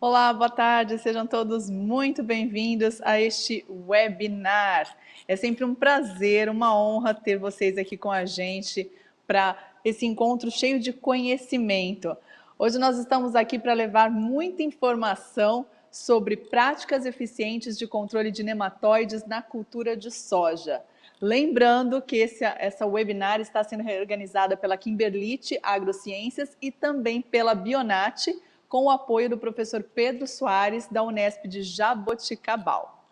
Olá, boa tarde, sejam todos muito bem-vindos a este webinar. É sempre um prazer, uma honra ter vocês aqui com a gente para esse encontro cheio de conhecimento. Hoje nós estamos aqui para levar muita informação sobre práticas eficientes de controle de nematóides na cultura de soja. Lembrando que essa webinar está sendo reorganizada pela Kimberlite Agrociências e também pela Bionat, com o apoio do professor Pedro Soares, da Unesp de Jaboticabal.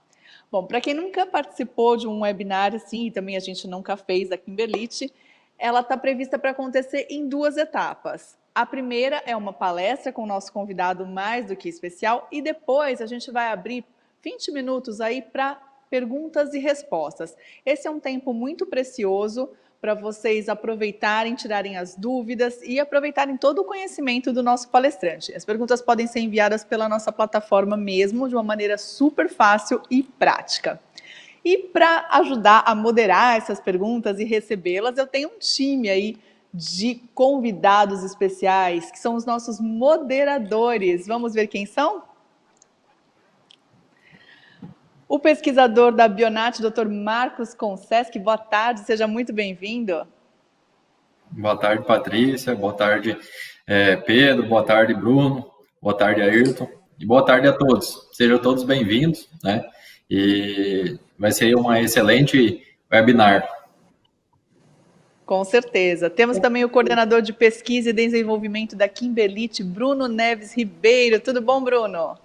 Bom, para quem nunca participou de um webinar assim, e também a gente nunca fez a Kimberlite, ela está prevista para acontecer em duas etapas. A primeira é uma palestra com o nosso convidado mais do que especial, e depois a gente vai abrir 20 minutos aí para perguntas e respostas. Esse é um tempo muito precioso para vocês aproveitarem, tirarem as dúvidas e aproveitarem todo o conhecimento do nosso palestrante. As perguntas podem ser enviadas pela nossa plataforma mesmo, de uma maneira super fácil e prática. E para ajudar a moderar essas perguntas e recebê-las, eu tenho um time aí de convidados especiais, que são os nossos moderadores. Vamos ver quem são? O pesquisador da Bionat, Dr. Marcos Concesc, boa tarde, seja muito bem-vindo. Boa tarde, Patrícia, boa tarde, Pedro, boa tarde, Bruno, boa tarde, Ayrton, e boa tarde a todos. Sejam todos bem-vindos, né? E vai ser uma excelente webinar. Com certeza. Temos também o coordenador de pesquisa e desenvolvimento da Kimberlite, Bruno Neves Ribeiro. Tudo bom, Bruno?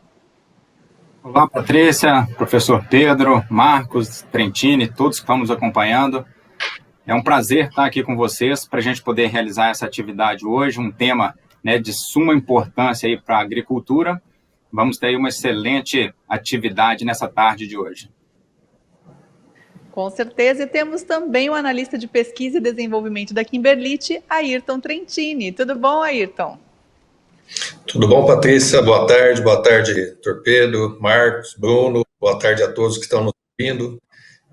Olá, Patrícia, professor Pedro, Marcos, Trentini, todos que estão nos acompanhando. É um prazer estar aqui com vocês para a gente poder realizar essa atividade hoje, um tema, né, de suma importância para a agricultura. Vamos ter uma excelente atividade nessa tarde de hoje. Com certeza, e temos também o analista de pesquisa e desenvolvimento da Kimberlite, Ayrton Trentini. Tudo bom, Ayrton? Tudo bom, Patrícia? Boa tarde, Torpedo, Marcos, Bruno, boa tarde a todos que estão nos ouvindo.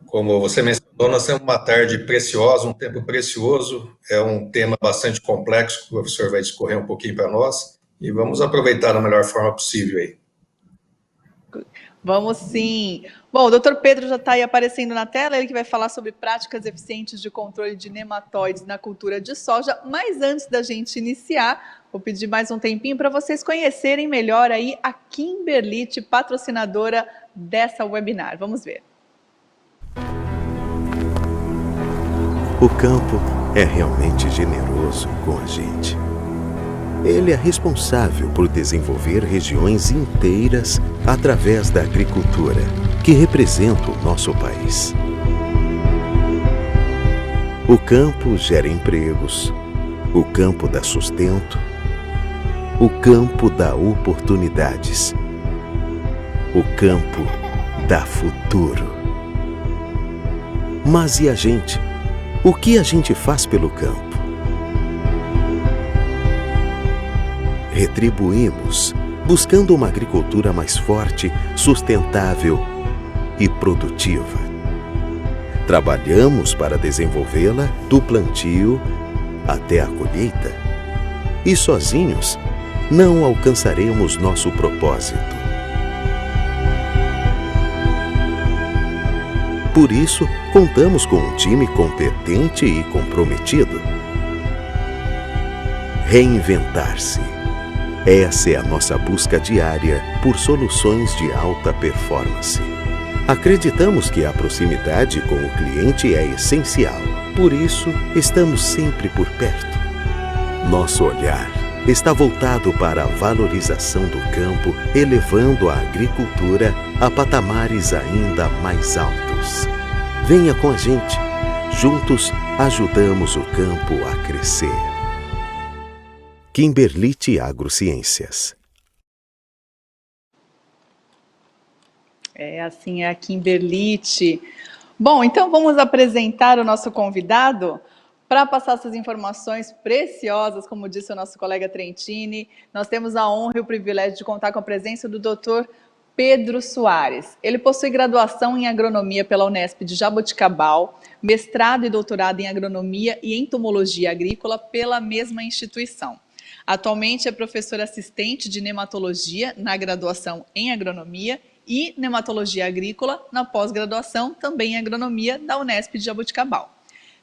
Como você mencionou, nós temos uma tarde preciosa, um tempo precioso, é um tema bastante complexo, que o professor vai discorrer um pouquinho para nós, e vamos aproveitar da melhor forma possível aí. Vamos sim. Bom, o doutor Pedro já está aí aparecendo na tela, ele que vai falar sobre práticas eficientes de controle de nematóides na cultura de soja, mas antes da gente iniciar, vou pedir mais um tempinho para vocês conhecerem melhor aí a Kimberlite, patrocinadora dessa webinar. Vamos ver. O campo é realmente generoso com a gente. Ele é responsável por desenvolver regiões inteiras através da agricultura, que representa o nosso país. O campo gera empregos, o campo dá sustento, o campo dá oportunidades, o campo dá futuro. Mas e a gente? O que a gente faz pelo campo? Retribuímos, buscando uma agricultura mais forte, sustentável e produtiva. Trabalhamos para desenvolvê-la do plantio até a colheita. E sozinhos, não alcançaremos nosso propósito. Por isso, contamos com um time competente e comprometido. Reinventar-se. Essa é a nossa busca diária por soluções de alta performance. Acreditamos que a proximidade com o cliente é essencial. Por isso, estamos sempre por perto. Nosso olhar está voltado para a valorização do campo, elevando a agricultura a patamares ainda mais altos. Venha com a gente. Juntos, ajudamos o campo a crescer. Kimberlite Agrociências. Assim é a Kimberlite. Bom, então vamos apresentar o nosso convidado para passar essas informações preciosas, como disse o nosso colega Trentini. Nós temos a honra e o privilégio de contar com a presença do Dr. Pedro Soares. Ele possui graduação em agronomia pela Unesp de Jaboticabal, mestrado e doutorado em agronomia e entomologia agrícola pela mesma instituição. Atualmente é professora assistente de nematologia na graduação em agronomia e nematologia agrícola na pós-graduação também em agronomia da Unesp de Jaboticabal.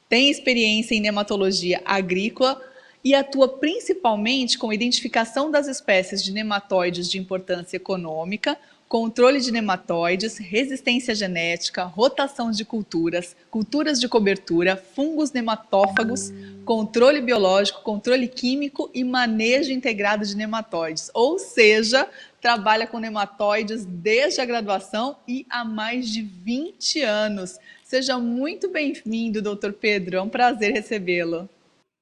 Tem experiência em nematologia agrícola e atua principalmente com identificação das espécies de nematóides de importância econômica, controle de nematóides, resistência genética, rotação de culturas, culturas de cobertura, fungos nematófagos, controle biológico, controle químico e manejo integrado de nematóides. Ou seja, trabalha com nematóides desde a graduação e há mais de 20 anos. Seja muito bem-vindo, doutor Pedro. É um prazer recebê-lo.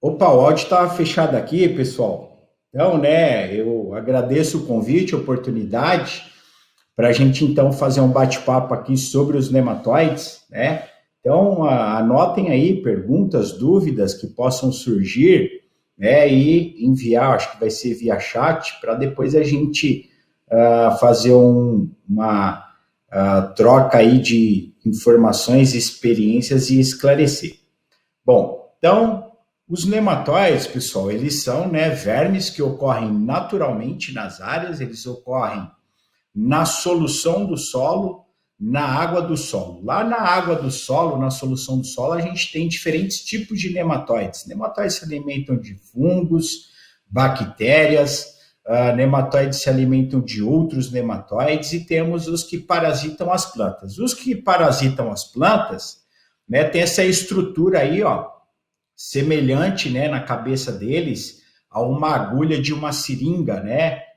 Opa, o áudio está fechado aqui, pessoal. Então, eu agradeço o convite, a oportunidade para a gente, então, fazer um bate-papo aqui sobre os nematóides, né? Então, anotem aí perguntas, dúvidas que possam surgir, né? E enviar, acho que vai ser via chat, para depois a gente fazer uma troca aí de informações, experiências e esclarecer. Bom, então, os nematóides, pessoal, eles são vermes que ocorrem naturalmente nas áreas, eles ocorrem na solução do solo, na água do solo. Lá na água do solo, na solução do solo, a gente tem diferentes tipos de nematóides. Nematóides se alimentam de fungos, bactérias, nematóides se alimentam de outros nematóides e temos os que parasitam as plantas. Os que parasitam as plantas, tem essa estrutura aí, semelhante, na cabeça deles a uma agulha de uma seringa,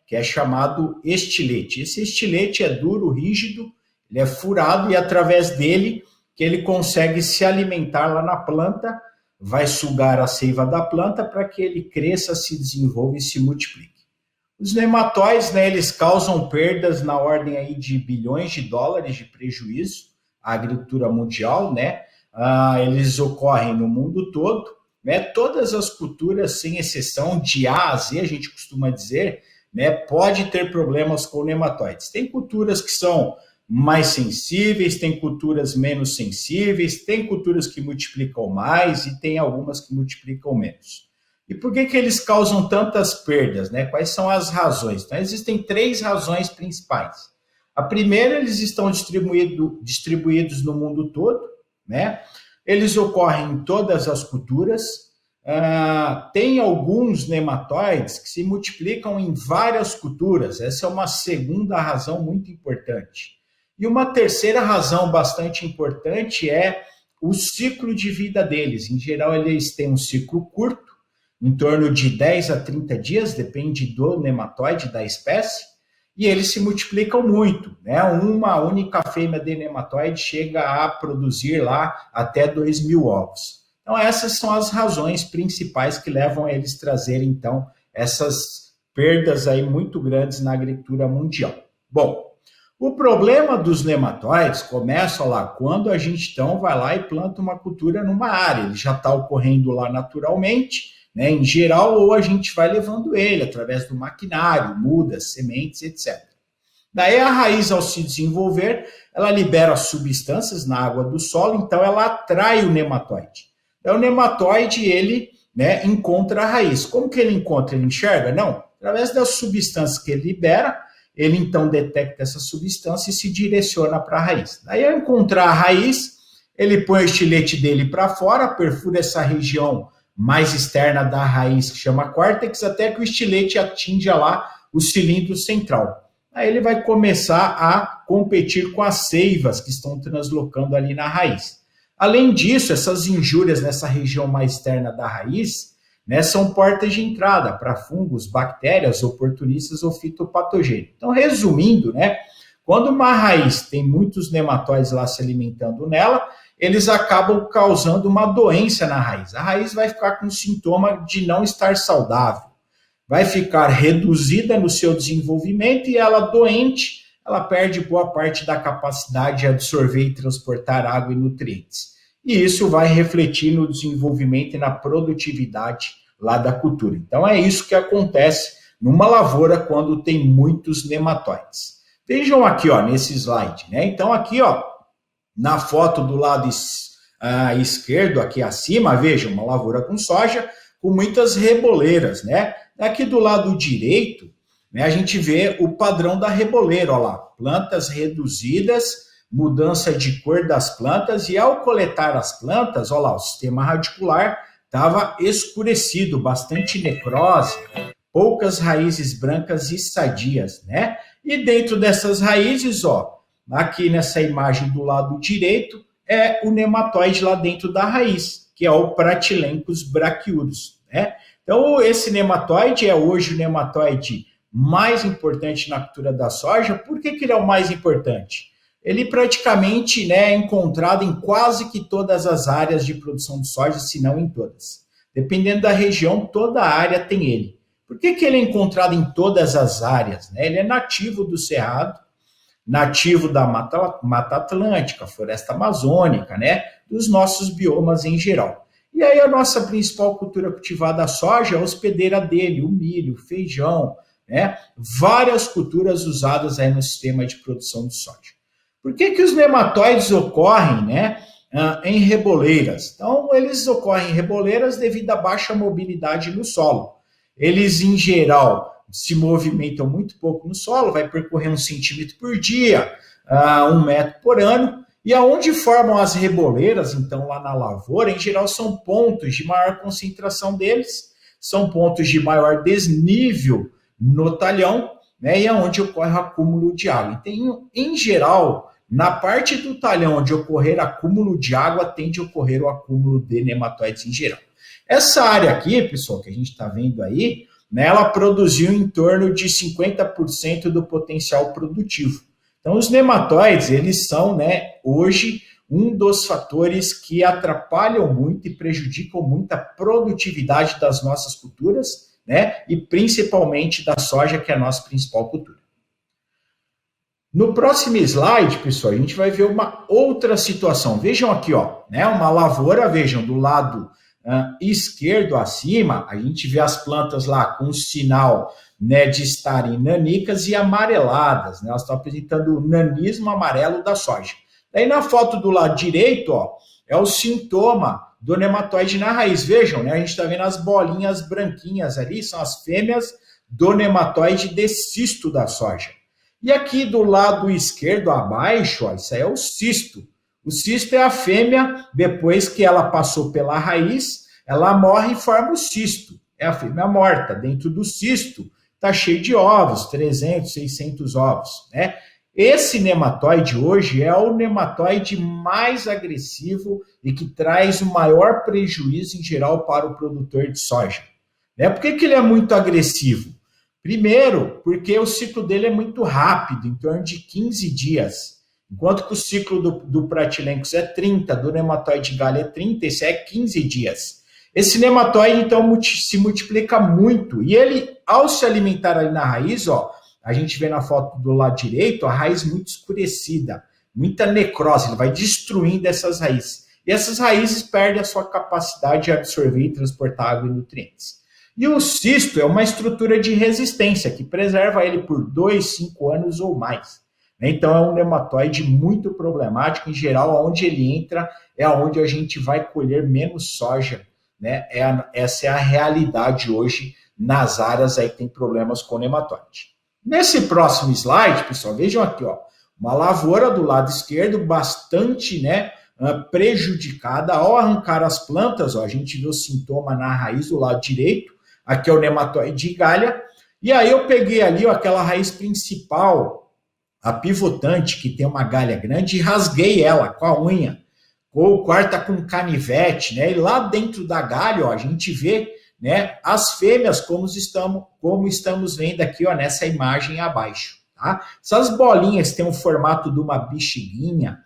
que é chamado estilete. Esse estilete é duro, rígido, ele é furado e através dele que ele consegue se alimentar lá na planta, vai sugar a seiva da planta para que ele cresça, se desenvolva e se multiplique. Os nematóides, eles causam perdas na ordem aí de bilhões de dólares de prejuízo à agricultura mundial, eles ocorrem no mundo todo, todas as culturas, sem exceção, de A a Z, a gente costuma dizer, pode ter problemas com nematóides. Tem culturas que são mais sensíveis, tem culturas menos sensíveis, tem culturas que multiplicam mais e tem algumas que multiplicam menos. E por que eles causam tantas perdas? Quais são as razões? Então, existem 3 razões principais. A primeira, eles estão distribuídos no mundo todo, eles ocorrem em todas as culturas. Tem alguns nematóides que se multiplicam em várias culturas. Essa é uma segunda razão muito importante. E uma terceira razão bastante importante é o ciclo de vida deles. Em geral, eles têm um ciclo curto, em torno de 10 a 30 dias, depende do nematóide, da espécie, e eles se multiplicam muito. Uma única fêmea de nematóide chega a produzir lá até 2.000 ovos. Então, essas são as razões principais que levam a eles trazerem, então, essas perdas aí muito grandes na agricultura mundial. Bom, o problema dos nematóides começa lá quando a gente, então, vai lá e planta uma cultura numa área. Ele já está ocorrendo lá naturalmente, em geral, ou a gente vai levando ele através do maquinário, mudas, sementes, etc. Daí a raiz, ao se desenvolver, ela libera substâncias na água do solo, então ela atrai o nematóide. Então, o nematóide, ele encontra a raiz. Como que ele encontra? Ele enxerga? Não. Através das substâncias que ele libera, ele então detecta essa substância e se direciona para a raiz. Daí, ao encontrar a raiz, ele põe o estilete dele para fora, perfura essa região mais externa da raiz, que chama córtex, até que o estilete atinja lá o cilindro central. Aí ele vai começar a competir com as seivas que estão translocando ali na raiz. Além disso, essas injúrias nessa região mais externa da raiz, são portas de entrada para fungos, bactérias, oportunistas ou fitopatogênicos. Então, resumindo, quando uma raiz tem muitos nematóides lá se alimentando nela, eles acabam causando uma doença na raiz. A raiz vai ficar com sintoma de não estar saudável, vai ficar reduzida no seu desenvolvimento e ela doente, ela perde boa parte da capacidade de absorver e transportar água e nutrientes. E isso vai refletir no desenvolvimento e na produtividade lá da cultura. Então é isso que acontece numa lavoura quando tem muitos nematóides. Vejam aqui, nesse slide, Então aqui, na foto do lado esquerdo, aqui acima, vejam, uma lavoura com soja com muitas reboleiras, Aqui do lado direito, né, a gente vê o padrão da reboleira, olha lá, plantas reduzidas, mudança de cor das plantas, e ao coletar as plantas, olha lá, o sistema radicular estava escurecido, bastante necrose, poucas raízes brancas e sadias, né? E dentro dessas raízes, ó, aqui nessa imagem do lado direito, é o nematóide lá dentro da raiz, que é o Pratylencos brachiurus, né? Então, esse nematóide é hoje o nematóide mais importante na cultura da soja. Por que ele é o mais importante? Ele praticamente, né, é encontrado em quase que todas as áreas de produção de soja, se não em todas. Dependendo da região, toda a área tem ele. Por que ele é encontrado em todas as áreas, né? Ele é nativo do cerrado, nativo da Mata Atlântica, floresta amazônica, né? Dos nossos biomas em geral. E aí a nossa principal cultura cultivada, a soja, é a hospedeira dele, o milho, o feijão, né? Várias culturas usadas aí no sistema de produção de soja. Por que os nematóides ocorrem, né, em reboleiras? Então, eles ocorrem em reboleiras devido à baixa mobilidade no solo. Eles, em geral, se movimentam muito pouco no solo, vai percorrer 1 centímetro por dia, 1 metro por ano, e aonde formam as reboleiras, então, lá na lavoura, em geral, são pontos de maior concentração deles, são pontos de maior desnível no talhão, né, e aonde ocorre o acúmulo de água. Então, em geral, na parte do talhão onde ocorrer acúmulo de água, tende a ocorrer o acúmulo de nematóides em geral. Essa área aqui, pessoal, que a gente está vendo aí, né, ela produziu em torno de 50% do potencial produtivo. Então, os nematóides, eles são, né, hoje, um dos fatores que atrapalham muito e prejudicam muito a produtividade das nossas culturas, né, e principalmente da soja, que é a nossa principal cultura. No próximo slide, pessoal, a gente vai ver uma outra situação. Vejam aqui, ó, né, uma lavoura, vejam, do lado esquerdo acima, a gente vê as plantas lá com o sinal, né, de estarem nanicas e amareladas, né, elas estão apresentando o nanismo amarelo da soja. Daí na foto do lado direito, ó, é o sintoma do nematóide na raiz. Vejam, né, a gente está vendo as bolinhas branquinhas ali, são as fêmeas do nematóide de cisto da soja. E aqui do lado esquerdo, abaixo, ó, isso aí é o cisto. O cisto é a fêmea, depois que ela passou pela raiz, ela morre e forma o cisto. É a fêmea morta. Dentro do cisto está cheio de ovos, 300, 600 ovos, né? Esse nematóide hoje é o nematóide mais agressivo e que traz o maior prejuízo em geral para o produtor de soja. Né? Por que ele é muito agressivo? Primeiro, porque o ciclo dele é muito rápido, em torno de 15 dias. Enquanto que o ciclo do Pratylencos é 30, do nematóide galha é 30, esse é 15 dias. Esse nematóide, então, se multiplica muito. E ele, ao se alimentar ali na raiz, ó, a gente vê na foto do lado direito, a raiz muito escurecida, muita necrose, ele vai destruindo essas raízes. E essas raízes perdem a sua capacidade de absorver e transportar água e nutrientes. E o cisto é uma estrutura de resistência que preserva ele por 2, 5 anos ou mais. Então, é um nematóide muito problemático. Em geral, onde ele entra é onde a gente vai colher menos soja. Né? Essa é a realidade hoje nas áreas aí que tem problemas com nematóide. Nesse próximo slide, pessoal, vejam aqui, ó, uma lavoura do lado esquerdo bastante, né, prejudicada. Ao arrancar as plantas, ó, a gente vê o sintoma na raiz do lado direito. Aqui é o nematóide galha. E aí eu peguei ali, ó, aquela raiz principal, a pivotante, que tem uma galha grande, e rasguei ela com a unha. Ou corta com canivete, né? E lá dentro da galha, ó, a gente vê, né, as fêmeas, como estamos vendo aqui, ó, nessa imagem abaixo. Tá? Essas bolinhas têm o formato de uma bexiguinha,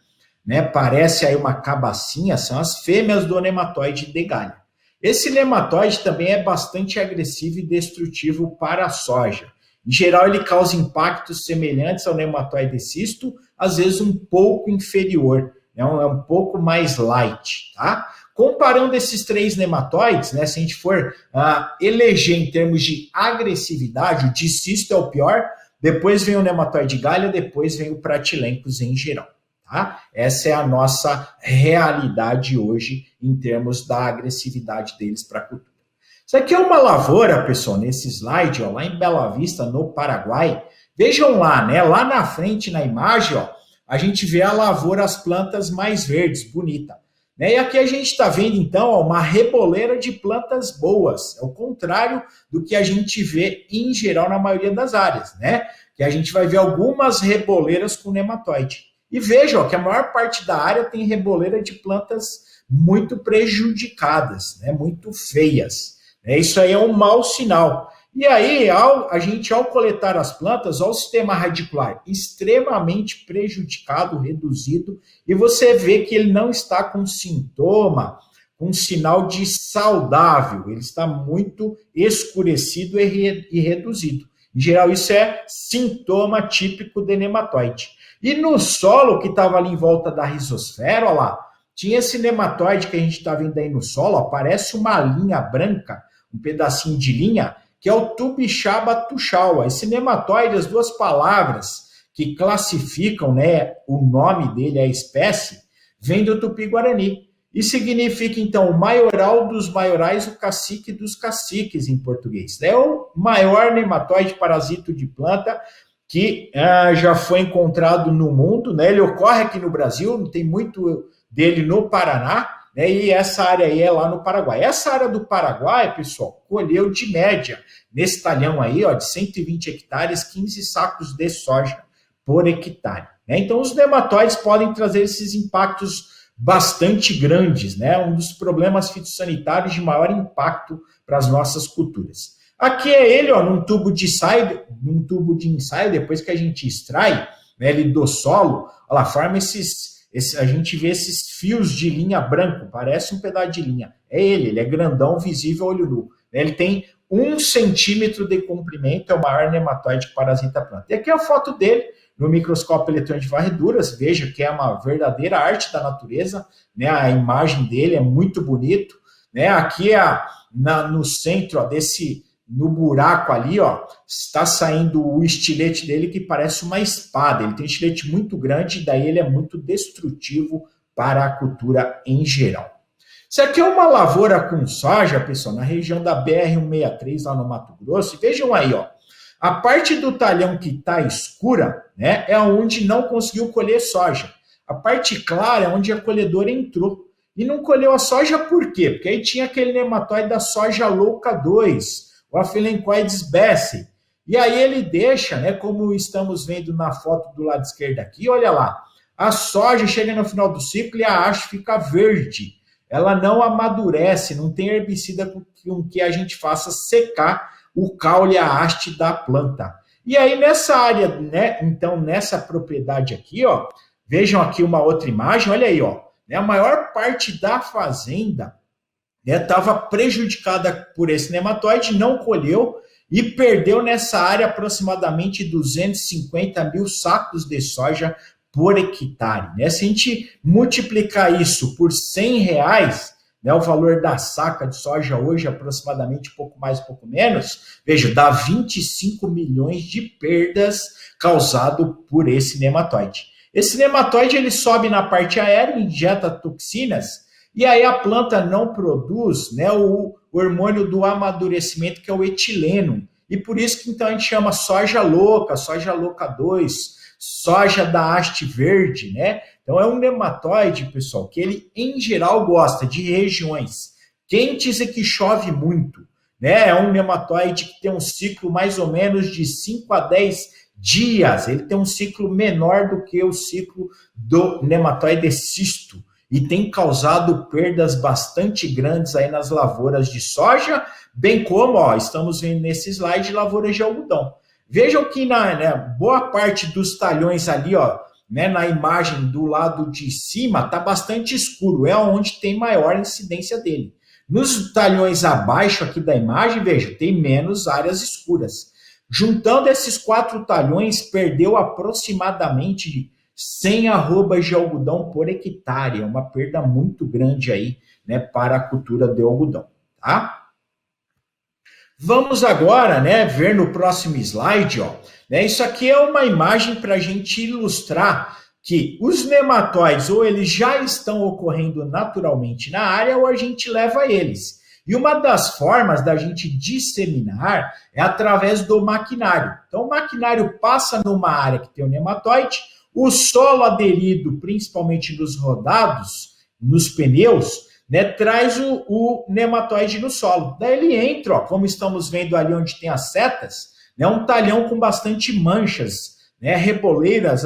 né? Parece aí uma cabacinha, são as fêmeas do nematóide de galha. Esse nematóide também é bastante agressivo e destrutivo para a soja. Em geral, ele causa impactos semelhantes ao nematóide cisto, às vezes um pouco inferior, é um pouco mais light, tá? Comparando esses 3 nematóides, né, se a gente for eleger em termos de agressividade, o de cisto é o pior, depois vem o nematóide galha, depois vem o Pratylencos em geral. Tá? Essa é a nossa realidade hoje em termos da agressividade deles para a cultura. Isso aqui é uma lavoura, pessoal, nesse slide, ó, lá em Bela Vista, no Paraguai. Vejam lá, né? Lá na frente, na imagem, ó, a gente vê a lavoura, as plantas mais verdes, bonita. Né? E aqui a gente está vendo, então, ó, uma reboleira de plantas boas. É o contrário do que a gente vê, em geral, na maioria das áreas, né? Que a gente vai ver algumas reboleiras com nematóide. E vejam ó, que a maior parte da área tem reboleira de plantas muito prejudicadas, né? Muito feias. Isso aí é um mau sinal. E aí, ao coletar as plantas, olha o sistema radicular extremamente prejudicado, reduzido, e você vê que ele não está com sintoma, com sinal de saudável, ele está muito escurecido e reduzido. Em geral, isso é sintoma típico de nematóide. E no solo que estava ali em volta da rizosfera, olha lá, tinha esse nematóide que a gente está vendo aí no solo, ó, parece uma linha branca, um pedacinho de linha, que é o Tubixaba tuchaua. Esse nematóide, as duas palavras que classificam, né, o nome dele, a espécie, vem do Tupi-Guarani. E significa, então, o maioral dos maiorais, o cacique dos caciques, em português. É o maior nematóide parasito de planta que já foi encontrado no mundo, né? Ele ocorre aqui no Brasil, tem muito dele no Paraná, né? E essa área aí é lá no Paraguai. Essa área do Paraguai, pessoal, colheu de média, nesse talhão aí, ó, de 120 hectares, 15 sacos de soja por hectare. Né? Então, os nematóides podem trazer esses impactos bastante grandes, né? Um dos problemas fitossanitários de maior impacto para as nossas culturas. Aqui é ele, ó, num tubo de ensaio, depois que a gente extrai, né, ele do solo, olha lá, forma a gente vê esses fios de linha branco, parece um pedaço de linha. É ele é grandão, visível a olho nu. Ele tem 1 centímetro de comprimento, é o maior nematóide que parasita a planta. E aqui é a foto dele, no microscópio eletrônico de varreduras, veja que é uma verdadeira arte da natureza, né? A imagem dele é muito bonito, né? Aqui no centro, ó, no buraco ali, ó, está saindo o estilete dele que parece uma espada. Ele tem um estilete muito grande e daí ele é muito destrutivo para a cultura em geral. Isso aqui é uma lavoura com soja, pessoal, na região da BR-163, lá no Mato Grosso. E vejam aí, ó, a parte do talhão que está escura, né, é onde não conseguiu colher soja. A parte clara é onde a colhedora entrou. E não colheu a soja por quê? Porque aí tinha aquele nematóide da soja louca 2, o Aphelencoides besseyi. E aí ele deixa, né, como estamos vendo na foto do lado esquerdo aqui, olha lá, a soja chega no final do ciclo e a haste fica verde. Ela não amadurece, não tem herbicida com que a gente faça secar o caule e a haste da planta. E aí nessa área, né, então nessa propriedade aqui, ó, vejam aqui uma outra imagem, olha aí, ó, né, a maior parte da fazenda estava prejudicada por esse nematóide, não colheu e perdeu nessa área aproximadamente 250 mil sacos de soja por hectare. Né? Se a gente multiplicar isso por R$100, né, o valor da saca de soja hoje aproximadamente pouco mais, pouco menos, veja, dá 25 milhões de perdas causado por esse nematóide. Esse nematóide ele sobe na parte aérea, injeta toxinas, e aí a planta não produz, né, o hormônio do amadurecimento, que é o etileno. E por isso que então a gente chama soja louca 2, soja da haste verde, né? Então é um nematóide, pessoal, que ele em geral gosta de regiões quentes e que chove muito, né? É um nematóide que tem um ciclo mais ou menos de 5 a 10 dias. Ele tem um ciclo menor do que o ciclo do nematóide cisto. E tem causado perdas bastante grandes aí nas lavouras de soja, bem como, ó, estamos vendo nesse slide, lavouras de algodão. Vejam que boa parte dos talhões ali, ó, né, na imagem do lado de cima, está bastante escuro, é onde tem maior incidência dele. Nos talhões abaixo aqui da imagem, veja, tem menos áreas escuras. Juntando esses 4 talhões, perdeu aproximadamente 100 arrobas de algodão por hectare. É uma perda muito grande aí, né, para a cultura de algodão, tá? Vamos agora, né, ver no próximo slide, ó, né, isso aqui é uma imagem para a gente ilustrar que os nematóides ou eles já estão ocorrendo naturalmente na área ou a gente leva eles. E uma das formas da gente disseminar é através do maquinário. Então, o maquinário passa numa área que tem o nematóide, o solo aderido, principalmente nos rodados, nos pneus, né, traz o nematóide no solo. Daí ele entra, ó, como estamos vendo ali onde tem as setas, né, um talhão com bastante manchas, né, reboleiras,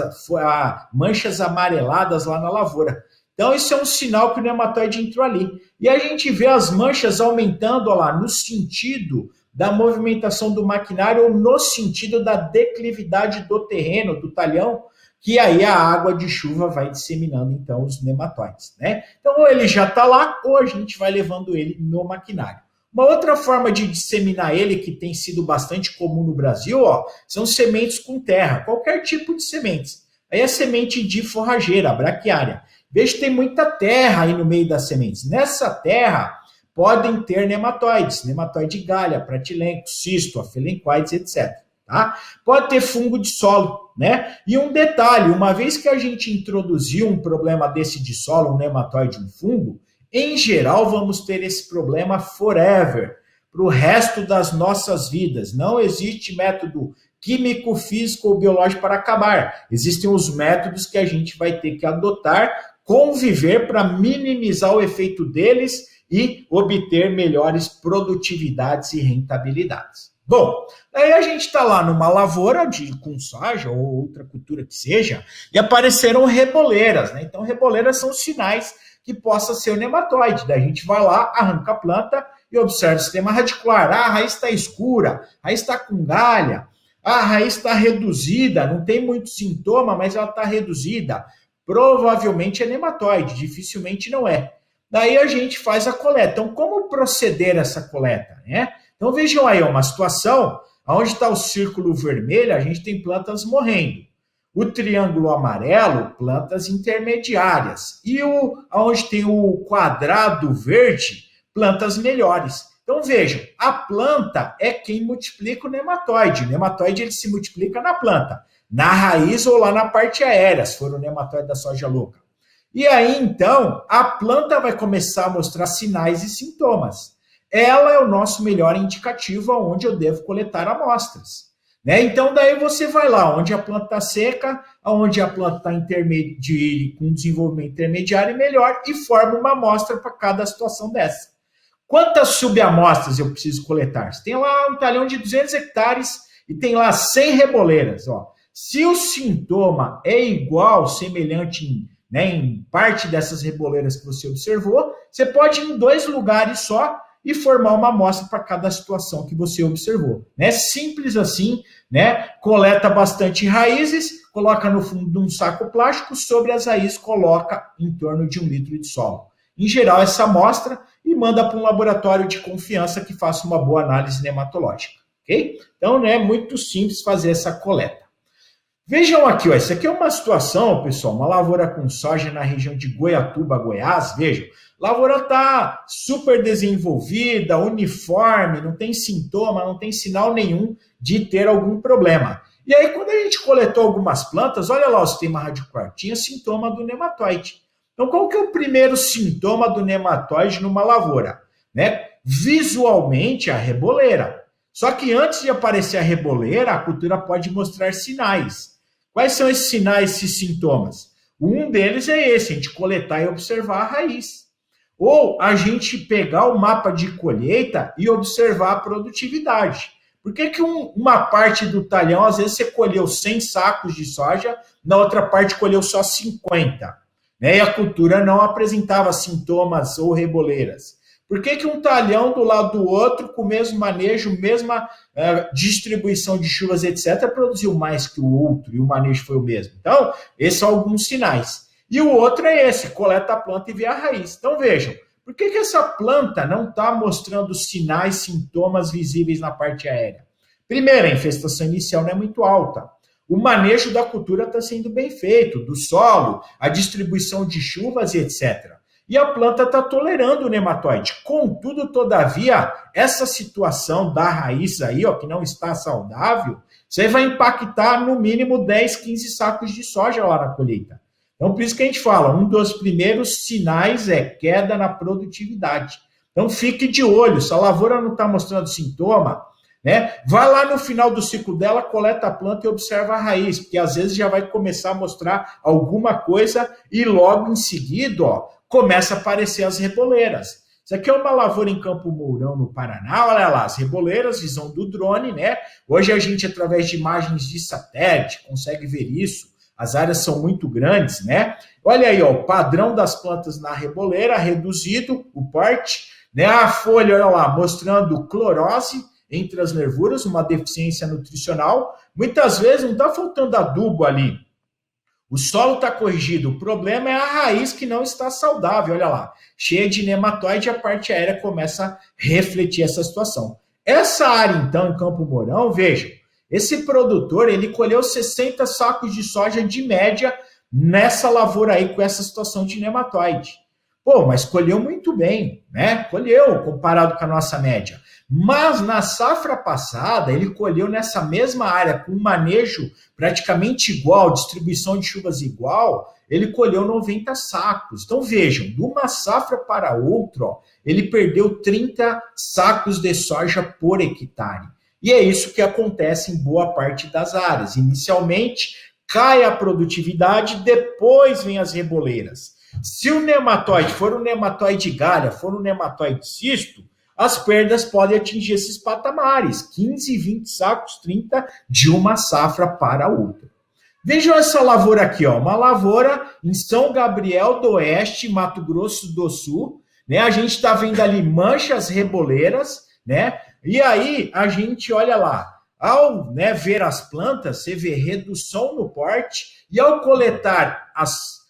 manchas amareladas lá na lavoura. Então, isso é um sinal que o nematóide entrou ali. E a gente vê as manchas aumentando, ó lá, no sentido da movimentação do maquinário ou no sentido da declividade do terreno, do talhão, que aí a água de chuva vai disseminando, então, os nematóides, né? Então, ou ele já está lá, ou a gente vai levando ele no maquinário. Uma outra forma de disseminar ele, que tem sido bastante comum no Brasil, ó, são sementes com terra, qualquer tipo de sementes. Aí a semente de forrageira, braquiária. Veja que tem muita terra aí no meio das sementes. Nessa terra podem ter nematóides, nematóide galha, pratilenco, cisto, afelencoides, etc. Tá? Pode ter fungo de solo, né? E um detalhe, uma vez que a gente introduziu um problema desse de solo, um nematóide, um fungo, em geral vamos ter esse problema forever, para o resto das nossas vidas. Não existe método químico, físico ou biológico para acabar. Existem os métodos que a gente vai ter que adotar, conviver para minimizar o efeito deles e obter melhores produtividades e rentabilidades. Bom, aí a gente está lá numa lavoura com soja ou outra cultura que seja, e apareceram reboleiras, né? Então, reboleiras são sinais que possa ser o nematóide. Daí a gente vai lá, arranca a planta e observa o sistema radicular. Ah, a raiz está escura, a raiz está com galha, a raiz está reduzida, não tem muito sintoma, mas ela está reduzida. Provavelmente é nematóide, dificilmente não é. Daí a gente faz a coleta. Então, como proceder essa coleta, né? Então, vejam aí, uma situação onde está o círculo vermelho, a gente tem plantas morrendo. O triângulo amarelo, plantas intermediárias. E onde tem o quadrado verde, plantas melhores. Então, vejam, a planta é quem multiplica o nematóide. O nematóide ele se multiplica na planta, na raiz ou lá na parte aérea, se for o nematóide da soja louca. E aí, então, a planta vai começar a mostrar sinais e sintomas. Ela é o nosso melhor indicativo onde eu devo coletar amostras. Né? Então, daí você vai lá, onde a planta está seca, onde a planta está com desenvolvimento intermediário e melhor, e forma uma amostra para cada situação dessa. Quantas subamostras eu preciso coletar? Você tem lá um talhão de 200 hectares e tem lá 100 reboleiras. Ó. Se o sintoma é igual, semelhante em parte dessas reboleiras que você observou, você pode ir em 2 lugares só e formar uma amostra para cada situação que você observou. Né? Simples assim, né? Coleta bastante raízes, coloca no fundo de um saco plástico, sobre as raízes coloca em torno de 1 litro de solo. Em geral, essa amostra e manda para um laboratório de confiança que faça uma boa análise nematológica. Ok? Então, é muito simples fazer essa coleta. Vejam aqui, ó, isso aqui é uma situação, pessoal, uma lavoura com soja na região de Goiatuba, Goiás. Vejam, a lavoura está super desenvolvida, uniforme, não tem sintoma, não tem sinal nenhum de ter algum problema. E aí, quando a gente coletou algumas plantas, olha lá o sistema radicular, tinha sintoma do nematóide. Então, qual que é o primeiro sintoma do nematóide numa lavoura? Né? Visualmente, a reboleira. Só que antes de aparecer a reboleira, a cultura pode mostrar sinais. Quais são esses sinais, esses sintomas? Um deles é esse, a gente coletar e observar a raiz. Ou a gente pegar o mapa de colheita e observar a produtividade. Por que uma parte do talhão, às vezes você colheu 100 sacos de soja, na outra parte colheu só 50? Né? E a cultura não apresentava sintomas ou reboleiras. Por que um talhão do lado do outro, com o mesmo manejo, mesma distribuição de chuvas, etc., produziu mais que o outro e o manejo foi o mesmo? Então, esses são alguns sinais. E o outro é esse, coleta a planta e vê a raiz. Então, vejam, por que essa planta não está mostrando sinais, sintomas visíveis na parte aérea? Primeiro, a infestação inicial não é muito alta. O manejo da cultura está sendo bem feito, do solo, a distribuição de chuvas e etc. E a planta está tolerando o nematóide. Contudo, todavia, essa situação da raiz aí, ó, que não está saudável, você vai impactar no mínimo 10, 15 sacos de soja lá na colheita. Então, por isso que a gente fala, um dos primeiros sinais é queda na produtividade. Então fique de olho, se a lavoura não está mostrando sintoma, né, vai lá no final do ciclo dela, coleta a planta e observa a raiz, porque às vezes já vai começar a mostrar alguma coisa e logo em seguida, ó, começa a aparecer as reboleiras. Isso aqui é uma lavoura em Campo Mourão, no Paraná, olha lá, as reboleiras, visão do drone, né? Hoje a gente, através de imagens de satélite, consegue ver isso, as áreas são muito grandes, né? Olha aí, ó, o padrão das plantas na reboleira, reduzido, o porte, né? A folha, olha lá, mostrando clorose entre as nervuras, uma deficiência nutricional. Muitas vezes não está faltando adubo ali. O solo está corrigido, o problema é a raiz que não está saudável, olha lá, cheia de nematóide, a parte aérea começa a refletir essa situação. Essa área, então, em Campo Mourão, vejam, esse produtor, ele colheu 60 sacos de soja de média nessa lavoura aí com essa situação de nematóide. Pô, mas colheu muito bem, né? Colheu comparado com a nossa média. Mas na safra passada, ele colheu nessa mesma área, com um manejo praticamente igual, distribuição de chuvas igual, ele colheu 90 sacos. Então vejam, de uma safra para outra, ó, ele perdeu 30 sacos de soja por hectare. E é isso que acontece em boa parte das áreas. Inicialmente, cai a produtividade, depois vem as reboleiras. Se o nematóide for um nematóide galha, for um nematóide cisto, as perdas podem atingir esses patamares, 15, 20 sacos, 30, de uma safra para outra. Vejam essa lavoura aqui, ó, uma lavoura em São Gabriel do Oeste, Mato Grosso do Sul, né? A gente está vendo ali manchas reboleiras, né? E aí a gente olha lá, ao, né, ver as plantas, você vê redução no porte, e ao coletar as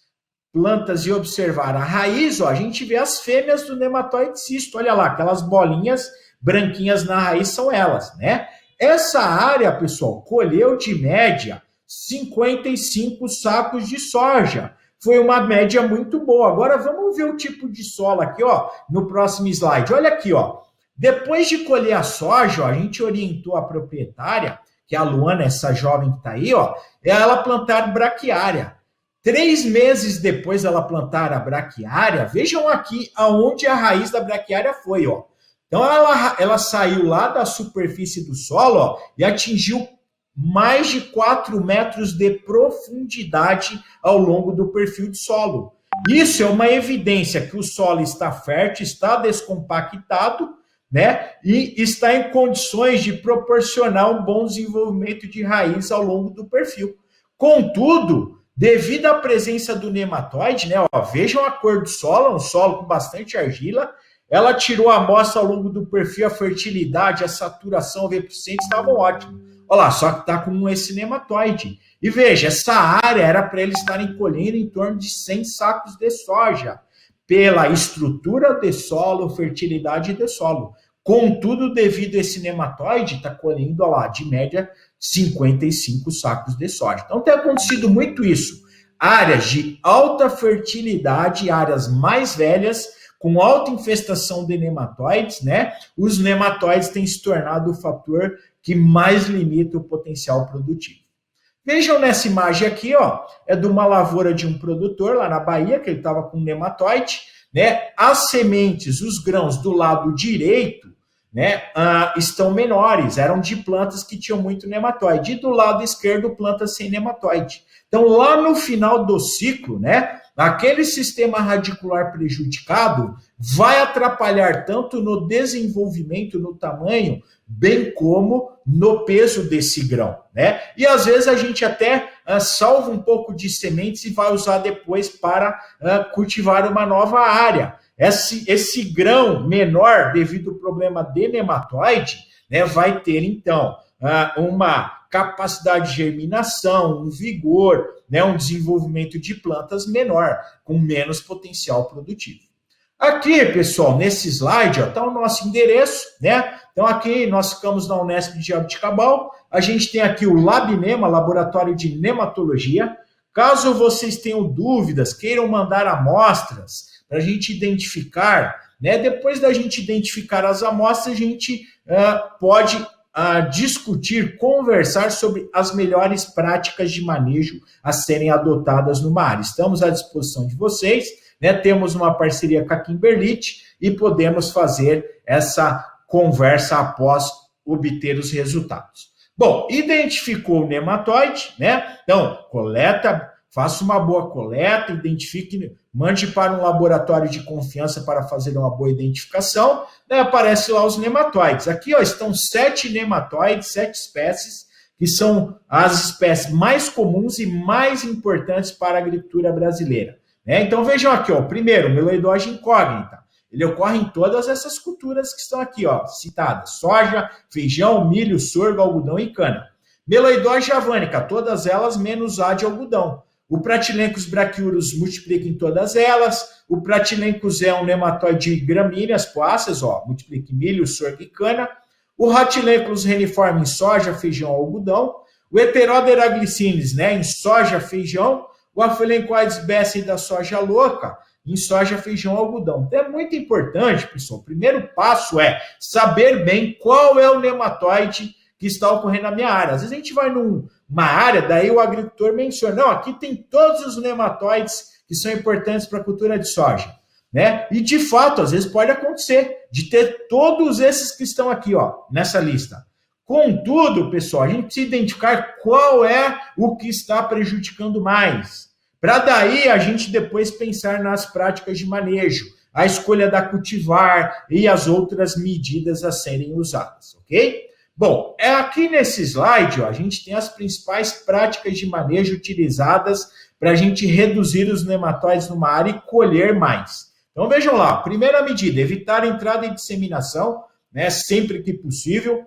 plantas e observar a raiz, ó, a gente vê as fêmeas do nematóide cisto. Olha lá, aquelas bolinhas branquinhas na raiz são elas, né? Essa área, pessoal, colheu de média 55 sacos de soja. Foi uma média muito boa. Agora vamos ver o tipo de solo aqui, ó, no próximo slide. Olha aqui, ó. Depois de colher a soja, ó, a gente orientou a proprietária, que é a Luana, essa jovem que está aí, ó, é ela plantar braquiária. 3 meses depois dela plantar a braquiária, vejam aqui aonde a raiz da braquiária foi, ó. Então ela saiu lá da superfície do solo, ó, e atingiu mais de 4 metros de profundidade ao longo do perfil de solo. Isso é uma evidência que o solo está fértil, está descompactado, né? E está em condições de proporcionar um bom desenvolvimento de raiz ao longo do perfil. Contudo, devido à presença do nematóide, né? Ó, vejam a cor do solo, um solo com bastante argila. Ela tirou a amostra ao longo do perfil, a fertilidade, a saturação, o eficiente estavam ótimos. Olha lá, só que está com esse nematóide. E veja, essa área era para eles estarem colhendo em torno de 100 sacos de soja, pela estrutura de solo, fertilidade de solo. Contudo, devido a esse nematóide, está colhendo, olha lá, de média 55 sacos de soja. Então tem acontecido muito isso. Áreas de alta fertilidade, áreas mais velhas, com alta infestação de nematóides, né? Os nematóides têm se tornado o fator que mais limita o potencial produtivo. Vejam nessa imagem aqui, ó, é de uma lavoura de um produtor lá na Bahia, que ele estava com nematóide, né? As sementes, os grãos do lado direito, né, estão menores, eram de plantas que tinham muito nematóide, e do lado esquerdo, plantas sem nematóide. Então, lá no final do ciclo, né, aquele sistema radicular prejudicado vai atrapalhar tanto no desenvolvimento, no tamanho, bem como no peso desse grão, né? E às vezes a gente até salva um pouco de sementes e vai usar depois para cultivar uma nova área. Esse grão menor, devido ao problema de nematóide, né, vai ter, então, uma capacidade de germinação, um vigor, né, um desenvolvimento de plantas menor, com menos potencial produtivo. Aqui, pessoal, nesse slide, está o nosso endereço, né? Então, aqui nós ficamos na Unesp de Jaboticabal. A gente tem aqui o LabNema, Laboratório de Nematologia. Caso vocês tenham dúvidas, queiram mandar amostras para a gente identificar, né? Depois da gente identificar as amostras, a gente pode discutir, conversar sobre as melhores práticas de manejo a serem adotadas numa área. Estamos à disposição de vocês. né, temos uma parceria com a Kimberlite e podemos fazer essa conversa após obter os resultados. Bom, identificou o nematóide, né? Então, coleta, faça uma boa coleta, identifique, mande para um laboratório de confiança para fazer uma boa identificação, né? Aparece lá os nematóides. Aqui, ó, estão 7 nematóides, 7 espécies, que são as espécies mais comuns e mais importantes para a agricultura brasileira, né? Então, vejam aqui, ó, primeiro, meloidose incógnita. Ele ocorre em todas essas culturas que estão aqui, ó, citadas: soja, feijão, milho, sorgo, algodão e cana. Meloidose javânica, todas elas menos A de algodão. O Pratylencos brachiurus multiplica em todas elas. O Pratylencos é um nematóide de gramíneas, poáceas, ó, multiplica em milho, sorgo e cana. O Rhatilencos reniforme em soja, feijão, algodão. O Heterodera glycinis, né, em soja, feijão. O Aphelencoides besseyi da soja louca, em soja, feijão, algodão. Então é muito importante, pessoal. O primeiro passo é saber bem qual é o nematóide que está ocorrendo na minha área. Às vezes a gente vai numa área, daí o agricultor menciona, não, aqui tem todos os nematóides que são importantes para a cultura de soja, né? E de fato, às vezes pode acontecer de ter todos esses que estão aqui, ó, nessa lista. Contudo, pessoal, a gente precisa identificar qual é o que está prejudicando mais, para daí a gente depois pensar nas práticas de manejo, a escolha da cultivar e as outras medidas a serem usadas, ok? Bom, aqui nesse slide, ó, a gente tem as principais práticas de manejo utilizadas para a gente reduzir os nematóides numa área e colher mais. Então vejam lá, primeira medida, evitar a entrada e disseminação, né, sempre que possível.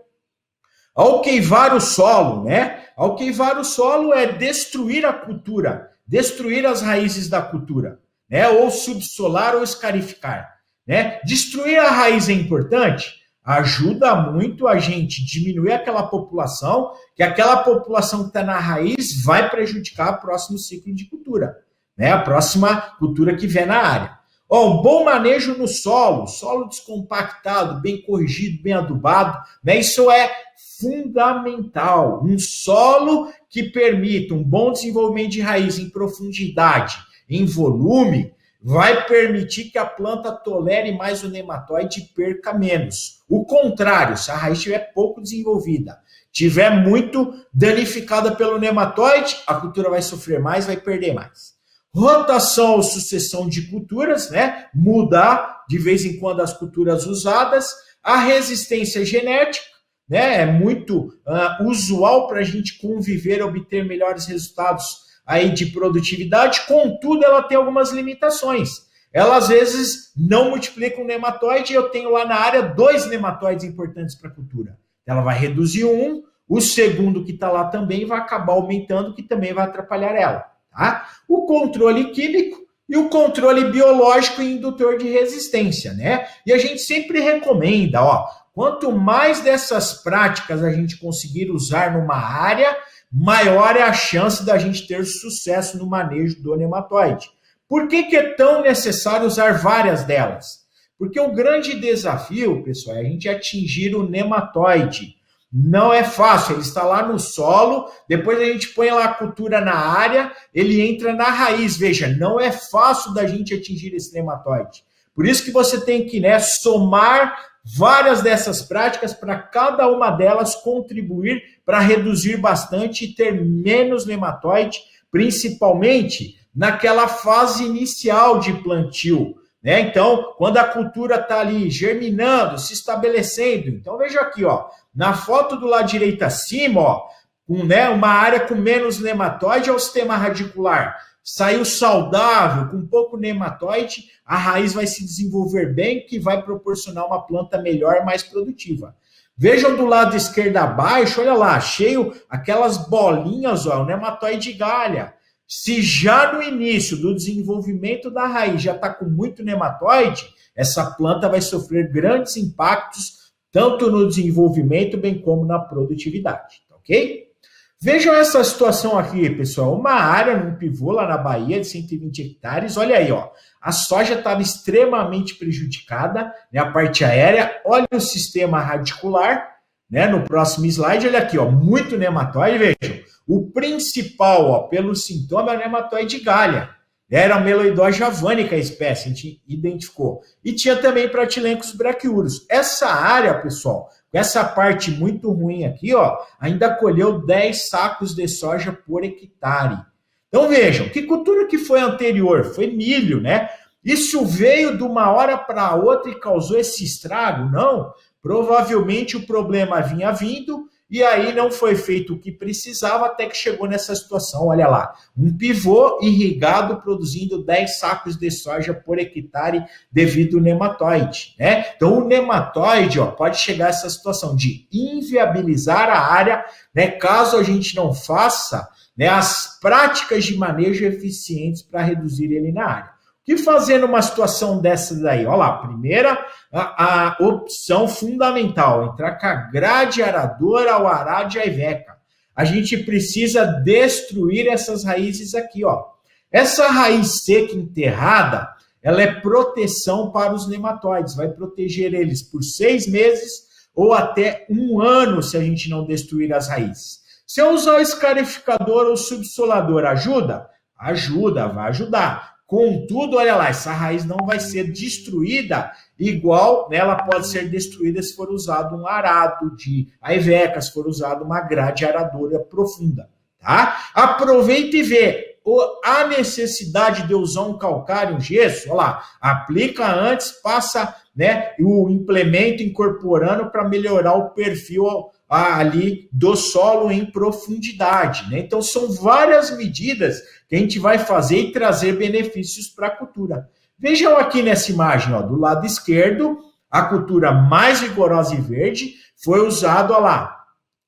Alqueivar o solo, né? Alqueivar o solo é destruir a cultura, destruir as raízes da cultura, né? Ou subsolar ou escarificar, né? Destruir a raiz é importante, ajuda muito a gente diminuir aquela população, que aquela população que está na raiz vai prejudicar o próximo ciclo de cultura, né? A próxima cultura que vier na área. Um bom manejo no solo descompactado, bem corrigido, bem adubado, né? Isso é fundamental. Um solo que permita um bom desenvolvimento de raiz em profundidade, em volume, vai permitir que a planta tolere mais o nematóide e perca menos. O contrário, se a raiz estiver pouco desenvolvida, estiver muito danificada pelo nematóide, a cultura vai sofrer mais, vai perder mais. Rotação ou sucessão de culturas, né? Mudar de vez em quando as culturas usadas. A resistência genética, né? É muito usual para a gente conviver e obter melhores resultados aí de produtividade, contudo, ela tem algumas limitações. Ela, às vezes, não multiplica um nematóide e eu tenho lá na área 2 nematóides importantes para a cultura. Ela vai reduzir um, o segundo que está lá também vai acabar aumentando, que também vai atrapalhar ela. Tá? O controle químico e o controle biológico e indutor de resistência, né? E a gente sempre recomenda, ó, quanto mais dessas práticas a gente conseguir usar numa área, maior é a chance da gente ter sucesso no manejo do nematóide. Por que é tão necessário usar várias delas? Porque o grande desafio, pessoal, é a gente atingir o nematóide. Não é fácil, ele está lá no solo, depois a gente põe lá a cultura na área, ele entra na raiz. Veja, não é fácil da gente atingir esse nematóide. Por isso que você tem que, né, somar várias dessas práticas para cada uma delas contribuir para reduzir bastante e ter menos nematóide, principalmente naquela fase inicial de plantio, né? Então, quando a cultura está ali germinando, se estabelecendo. Então, veja aqui, ó, na foto do lado direito acima, ó, uma área com menos nematóide é o sistema radicular. Saiu saudável, com pouco nematóide, a raiz vai se desenvolver bem, que vai proporcionar uma planta melhor, mais produtiva. Vejam do lado esquerdo abaixo, olha lá, cheio aquelas bolinhas, ó, o nematóide galha. Se já no início do desenvolvimento da raiz já está com muito nematóide, essa planta vai sofrer grandes impactos, tanto no desenvolvimento, bem como na produtividade, ok? Vejam essa situação aqui, pessoal. Uma área num pivô lá na Bahia de 120 hectares. Olha aí, ó. A soja estava extremamente prejudicada, né, a parte aérea. Olha o sistema radicular, né, no próximo slide. Olha aqui, ó, muito nematóide. Vejam. O principal, ó, pelo sintoma, é o nematóide galha. Era a Meloidós javanica a espécie, a gente identificou. E tinha também Pratylencos brachyurus. Essa área, pessoal, essa parte muito ruim aqui, ó, ainda colheu 10 sacos de soja por hectare. Então vejam, que cultura que foi anterior? Foi milho, né? Isso veio de uma hora para outra e causou esse estrago? Não. Provavelmente o problema vinha vindo e aí não foi feito o que precisava até que chegou nessa situação. Olha lá, um pivô irrigado produzindo 10 sacos de soja por hectare devido ao nematóide, né? Então o nematóide, ó, pode chegar a essa situação de inviabilizar a área, né, caso a gente não faça, né, as práticas de manejo eficientes para reduzir ele na área. O que fazer numa situação dessa daí? Olha lá, primeira, a opção fundamental, entrar com a grade aradora ao arar de aiveca. A gente precisa destruir essas raízes aqui, ó. Essa raiz seca enterrada, ela é proteção para os nematóides, vai proteger eles por 6 meses ou até 1 ano se a gente não destruir as raízes. Se eu usar o escarificador ou subsolador, ajuda? Ajuda, vai ajudar. Contudo, olha lá, essa raiz não vai ser destruída igual, né, ela pode ser destruída se for usado um arado de aiveca, se for usado uma grade aradora profunda, tá? Aproveita e vê a necessidade de usar um calcário, um gesso, olha lá, aplica antes, passa, né, o implemento incorporando para melhorar o perfil ali do solo em profundidade, né? Então são várias medidas que a gente vai fazer e trazer benefícios para a cultura. Vejam aqui nessa imagem, ó, do lado esquerdo, a cultura mais vigorosa e verde foi usado, ó lá,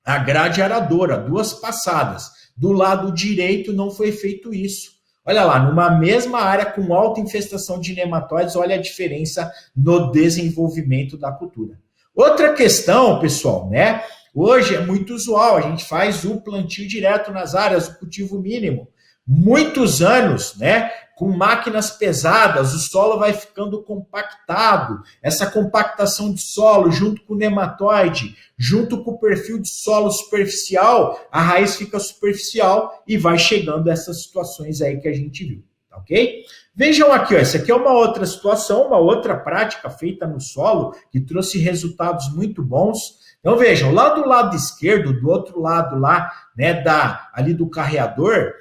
a grade aradora, 2 passadas. Do lado direito não foi feito isso. Olha lá, numa mesma área com alta infestação de nematóides, olha a diferença no desenvolvimento da cultura. Outra questão, pessoal, né? Hoje é muito usual, a gente faz o plantio direto nas áreas, o cultivo mínimo. Muitos anos, né, com máquinas pesadas, o solo vai ficando compactado. Essa compactação de solo, junto com o nematóide, junto com o perfil de solo superficial, a raiz fica superficial e vai chegando a essas situações aí que a gente viu, tá ok? Vejam aqui, ó, essa aqui é uma outra situação, uma outra prática feita no solo, que trouxe resultados muito bons. Então vejam, lá do lado esquerdo, do outro lado lá, né, ali do carreador,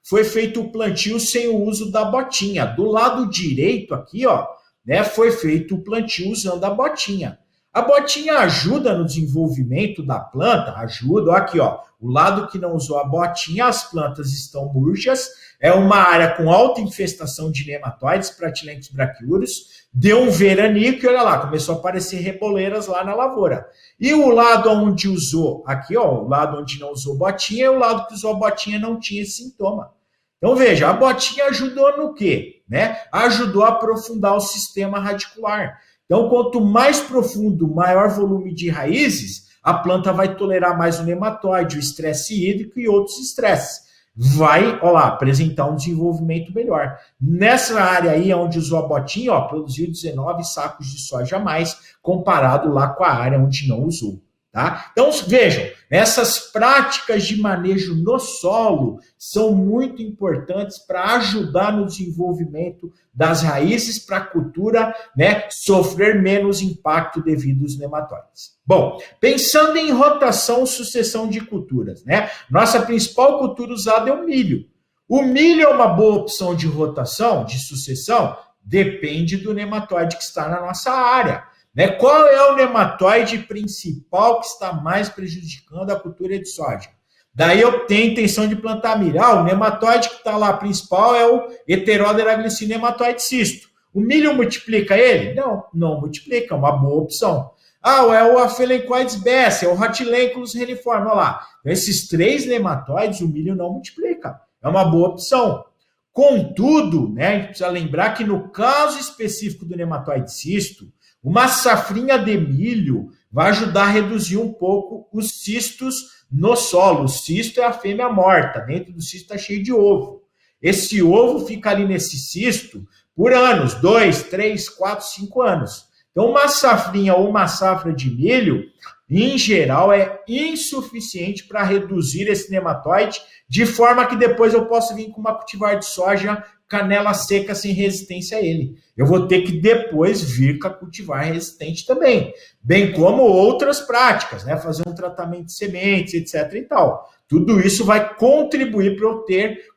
foi feito o plantio sem o uso da botinha. Do lado direito aqui, ó, né, foi feito o plantio usando a botinha. A botinha ajuda no desenvolvimento da planta, ajuda, ó, aqui, ó, o lado que não usou a botinha, as plantas estão murchas, é uma área com alta infestação de nematóides, Pratylencos brachyurus, deu um veranico e olha lá, começou a aparecer reboleiras lá na lavoura. E o lado onde usou, aqui, ó, o lado onde não usou botinha, e o lado que usou a botinha não tinha esse sintoma. Então veja, a botinha ajudou no quê? Né? Ajudou a aprofundar o sistema radicular. Então, quanto mais profundo, maior volume de raízes, a planta vai tolerar mais o nematóide, o estresse hídrico e outros estresses. Vai, ó lá, apresentar um desenvolvimento melhor. Nessa área aí, onde usou a botinha, ó, produziu 19 sacos de soja a mais, comparado lá com a área onde não usou. Tá? Então, vejam, essas práticas de manejo no solo são muito importantes para ajudar no desenvolvimento das raízes para a cultura, né, sofrer menos impacto devido aos nematóides. Bom, pensando em rotação e sucessão de culturas, né, nossa principal cultura usada é o milho. O milho é uma boa opção de rotação, de sucessão? Depende do nematóide que está na nossa área. Né? Qual é o nematóide principal que está mais prejudicando a cultura de soja? Daí eu tenho intenção de plantar milho. O nematóide que está lá principal é o Heterodera glycinematóide cisto. O milho multiplica ele? Não, não multiplica, é uma boa opção. É o Aphelencoides bessa, é o Rhatilenculus reniforme, olha lá. Então, esses 3 nematóides, o milho não multiplica. É uma boa opção. Contudo, né, a gente precisa lembrar que no caso específico do nematóide cisto, uma safrinha de milho vai ajudar a reduzir um pouco os cistos no solo. O cisto é a fêmea morta, dentro do cisto está cheio de ovo. Esse ovo fica ali nesse cisto por anos, 2, 3, 4, 5 anos. Então, uma safrinha ou uma safra de milho, em geral, é insuficiente para reduzir esse nematóide, de forma que depois eu posso vir com uma cultivar de soja canela seca sem resistência a ele. Eu vou ter que depois vir com a cultivar resistente também, bem como outras práticas, né? Fazer um tratamento de sementes, etc. e tal. Tudo isso vai contribuir para eu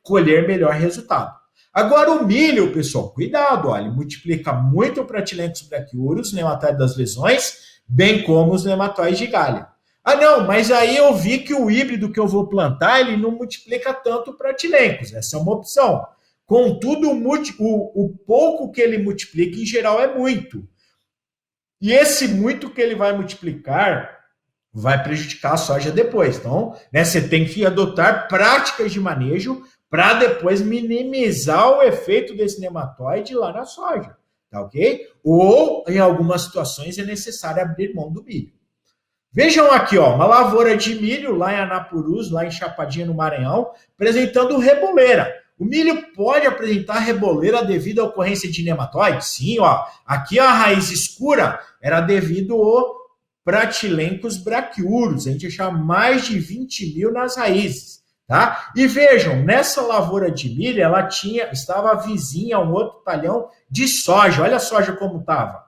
colher melhor resultado. Agora o milho, pessoal, cuidado, olha, ele multiplica muito o Pratylenchus brachyurus, nematóide das lesões, bem como os nematóides de galha. Ah, não, mas aí eu vi que o híbrido que eu vou plantar, ele não multiplica tanto o Pratylenchus, essa é uma opção. Contudo, o pouco que ele multiplica, em geral, é muito. E esse muito que ele vai multiplicar vai prejudicar a soja depois. Então, né, você tem que adotar práticas de manejo para depois minimizar o efeito desse nematóide lá na soja. Tá ok? Ou, em algumas situações, é necessário abrir mão do milho. Vejam aqui, ó, uma lavoura de milho lá em Anapurus, lá em Chapadinha, no Maranhão, apresentando reboleira. O milho pode apresentar reboleira devido à ocorrência de nematóide? Sim, ó. Aqui a raiz escura era devido ao Pratylenchus brachyurus. A gente achava mais de 20 mil nas raízes, tá? E vejam, nessa lavoura de milho, ela estava vizinha a um outro talhão de soja. Olha a soja como estava.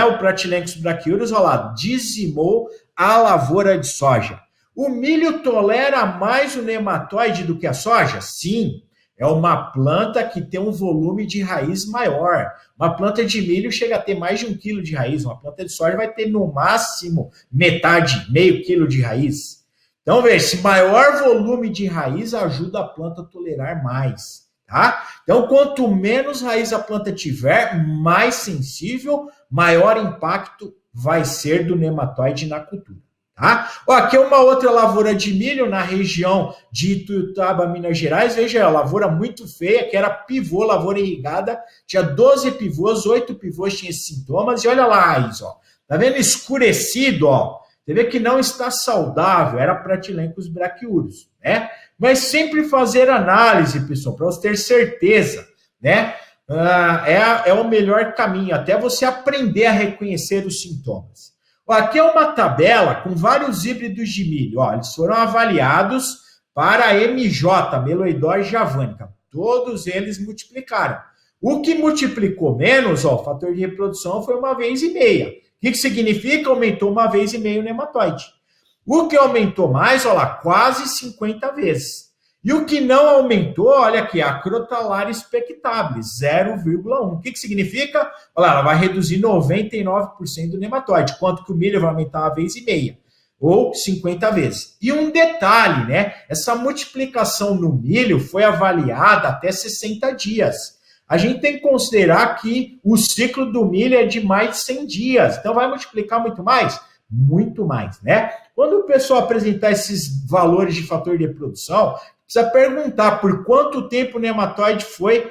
O Pratylenchus brachyurus, olha lá, dizimou a lavoura de soja. O milho tolera mais o nematóide do que a soja? Sim. É uma planta que tem um volume de raiz maior. Uma planta de milho chega a ter mais de 1 quilo de raiz. Uma planta de soja vai ter no máximo metade, meio quilo de raiz. Então, veja, esse maior volume de raiz ajuda a planta a tolerar mais. Tá? Então, quanto menos raiz a planta tiver, mais sensível, maior impacto vai ser do nematóide na cultura. Tá? Ó, aqui é uma outra lavoura de milho na região de Ituiutaba, Minas Gerais. Veja, a lavoura muito feia, que era pivô, lavoura irrigada. Tinha 12 pivôs, 8 pivôs tinham esses sintomas. E olha lá a raiz, ó. Tá vendo? Escurecido, ó. Você vê que não está saudável. Era Pratylenchus brachyurus, né? Mas sempre fazer análise, pessoal, para você ter certeza, né? É o melhor caminho, até você aprender a reconhecer os sintomas. Ó, aqui é uma tabela com vários híbridos de milho. Ó, eles foram avaliados para a MJ, Meloidose javanica. Todos eles multiplicaram. O que multiplicou menos, ó, o fator de reprodução foi 1,5 vezes. O que significa? Aumentou 1,5 vezes o nematóide. O que aumentou mais, olha lá, quase 50 vezes. E o que não aumentou, olha aqui, a Crotalaria spectabilis, 0,1. O que significa? Olha lá, ela vai reduzir 99% do nematóide, quanto que o milho vai aumentar 1,5 vezes, ou 50 vezes. E um detalhe, né? Essa multiplicação no milho foi avaliada até 60 dias. A gente tem que considerar que o ciclo do milho é de mais de 100 dias. Então, vai multiplicar muito mais? Muito mais, né? Quando o pessoal apresentar esses valores de fator de reprodução, precisa perguntar por quanto tempo o nematóide foi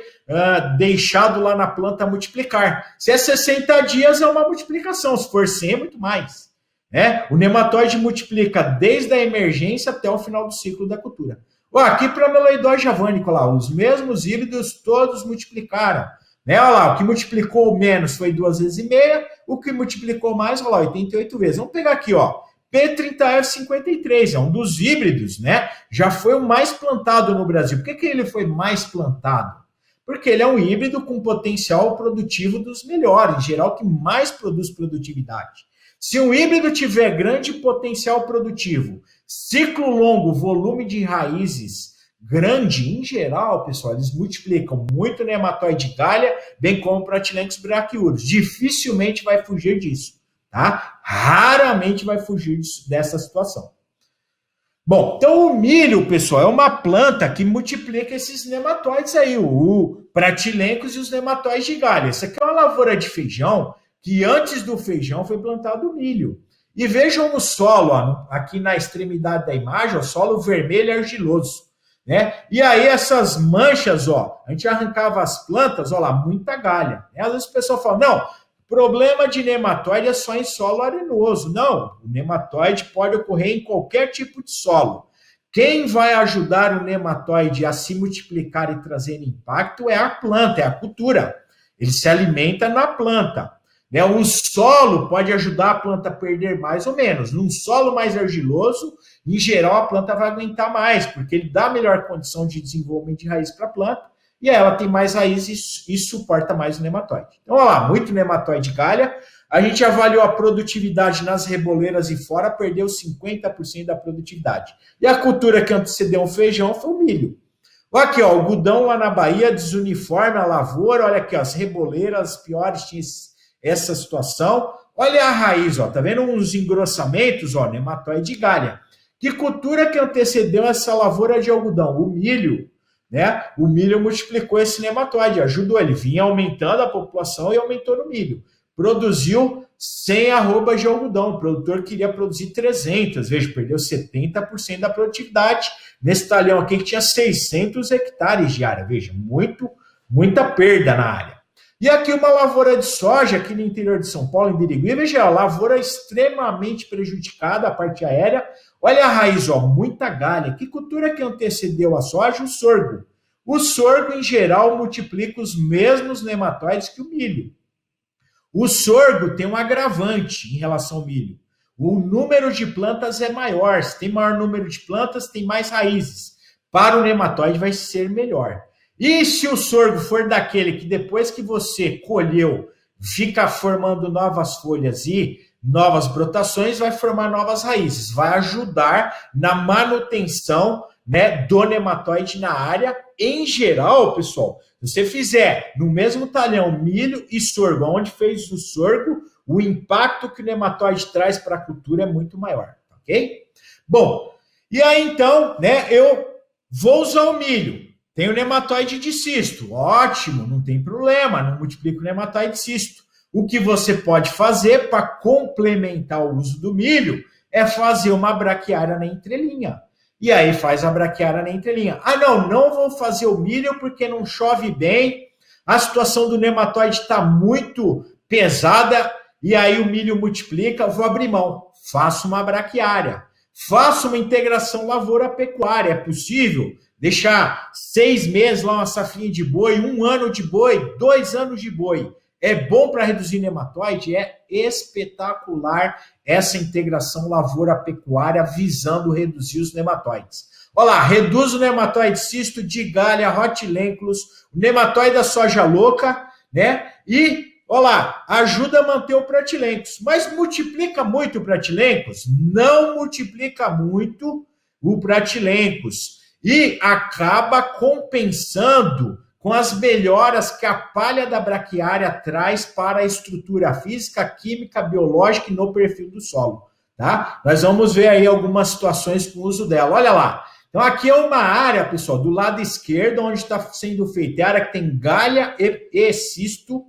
deixado lá na planta multiplicar. Se é 60 dias, é uma multiplicação. Se for 100, é muito mais. Né? O nematóide multiplica desde a emergência até o final do ciclo da cultura. Ó, aqui para a Meloidose javanica, lá, os mesmos híbridos todos multiplicaram. Né? Olha lá, o que multiplicou menos foi 2,5 vezes, o que multiplicou mais, olha lá, 88 vezes. Vamos pegar aqui, ó. P30F53, é um dos híbridos, né? Já foi o mais plantado no Brasil. Por que ele foi mais plantado? Porque ele é um híbrido com potencial produtivo dos melhores, em geral, que mais produz produtividade. Se um híbrido tiver grande potencial produtivo, ciclo longo, volume de raízes grande, em geral, pessoal, eles multiplicam muito nematóide de galha, bem como Pratylenchus brachyurus. Dificilmente vai fugir disso. Tá? Raramente vai fugir dessa situação. Bom, então o milho, pessoal, é uma planta que multiplica esses nematóides aí, o Pratylenchus e os nematóides de galha. Essa aqui é uma lavoura de feijão, que antes do feijão foi plantado o milho. E vejam o solo, ó, aqui na extremidade da imagem, o solo vermelho e argiloso. Né? E aí essas manchas, ó, a gente arrancava as plantas, ó lá, muita galha. Né? Às vezes o pessoal fala, não, problema de nematóide é só em solo arenoso. Não, o nematóide pode ocorrer em qualquer tipo de solo. Quem vai ajudar o nematóide a se multiplicar e trazer impacto é a planta, é a cultura. Ele se alimenta na planta. né? O solo pode ajudar a planta a perder mais ou menos. Num solo mais argiloso, em geral, a planta vai aguentar mais, porque ele dá melhor condição de desenvolvimento de raiz para a planta, e aí ela tem mais raízes e suporta mais o nematóide. Então, olha lá, muito nematóide galha. A gente avaliou a produtividade nas reboleiras e fora, perdeu 50% da produtividade. E a cultura que antecedeu o feijão foi o milho. Olha aqui, ó, o algodão lá na Bahia, desuniforme a lavoura, olha aqui, ó, as reboleiras piores tinham essa situação. Olha a raiz, ó, tá vendo uns engrossamentos, ó, nematóide galha. Que cultura que antecedeu essa lavoura de algodão? O milho, né? O milho multiplicou esse nematóide, ajudou, ele vinha aumentando a população e aumentou no milho. Produziu 100 arrobas de algodão, o produtor queria produzir 300, veja, perdeu 70% da produtividade nesse talhão aqui que tinha 600 hectares de área, veja, muita perda na área. E aqui uma lavoura de soja, aqui no interior de São Paulo, em Birigui, veja, a lavoura extremamente prejudicada, a parte aérea. Olha a raiz, ó, muita galha. Que cultura que antecedeu a soja? O sorgo. O sorgo, em geral, multiplica os mesmos nematóides que o milho. O sorgo tem um agravante em relação ao milho. O número de plantas é maior. Se tem maior número de plantas, tem mais raízes. Para o nematóide vai ser melhor. E se o sorgo for daquele que depois que você colheu, fica formando novas folhas e novas brotações, vai formar novas raízes, vai ajudar na manutenção, né, do nematóide na área. Em geral, pessoal, se você fizer no mesmo talhão milho e sorgo, onde fez o sorgo, o impacto que o nematóide traz para a cultura é muito maior, ok? Bom, e aí então, né, eu vou usar o milho. Tem o nematóide de cisto, ótimo, não tem problema, não multiplica o nematóide de cisto. O que você pode fazer para complementar o uso do milho é fazer uma braquiária na entrelinha. E aí faz a braquiária na entrelinha. Ah, não vou fazer o milho porque não chove bem, a situação do nematóide está muito pesada, e aí o milho multiplica, vou abrir mão. Faço uma braquiária. Faço uma integração lavoura-pecuária, é possível? Deixar 6 meses lá uma safrinha de boi, 1 ano de boi, 2 anos de boi. É bom para reduzir nematóide? É espetacular essa integração lavoura-pecuária visando reduzir os nematóides. Olha lá, reduz o nematóide cisto, de galha, rotilenculus, o nematóide da soja louca, né? E, olha lá, ajuda a manter o pratilencus. Mas multiplica muito o pratilencus? Não multiplica muito o pratilencus. E acaba compensando com as melhoras que a palha da braquiária traz para a estrutura física, química, biológica e no perfil do solo. Tá? Nós vamos ver aí algumas situações com o uso dela. Olha lá. Então aqui é uma área, pessoal, do lado esquerdo, onde está sendo feita, a área que tem galha e cisto.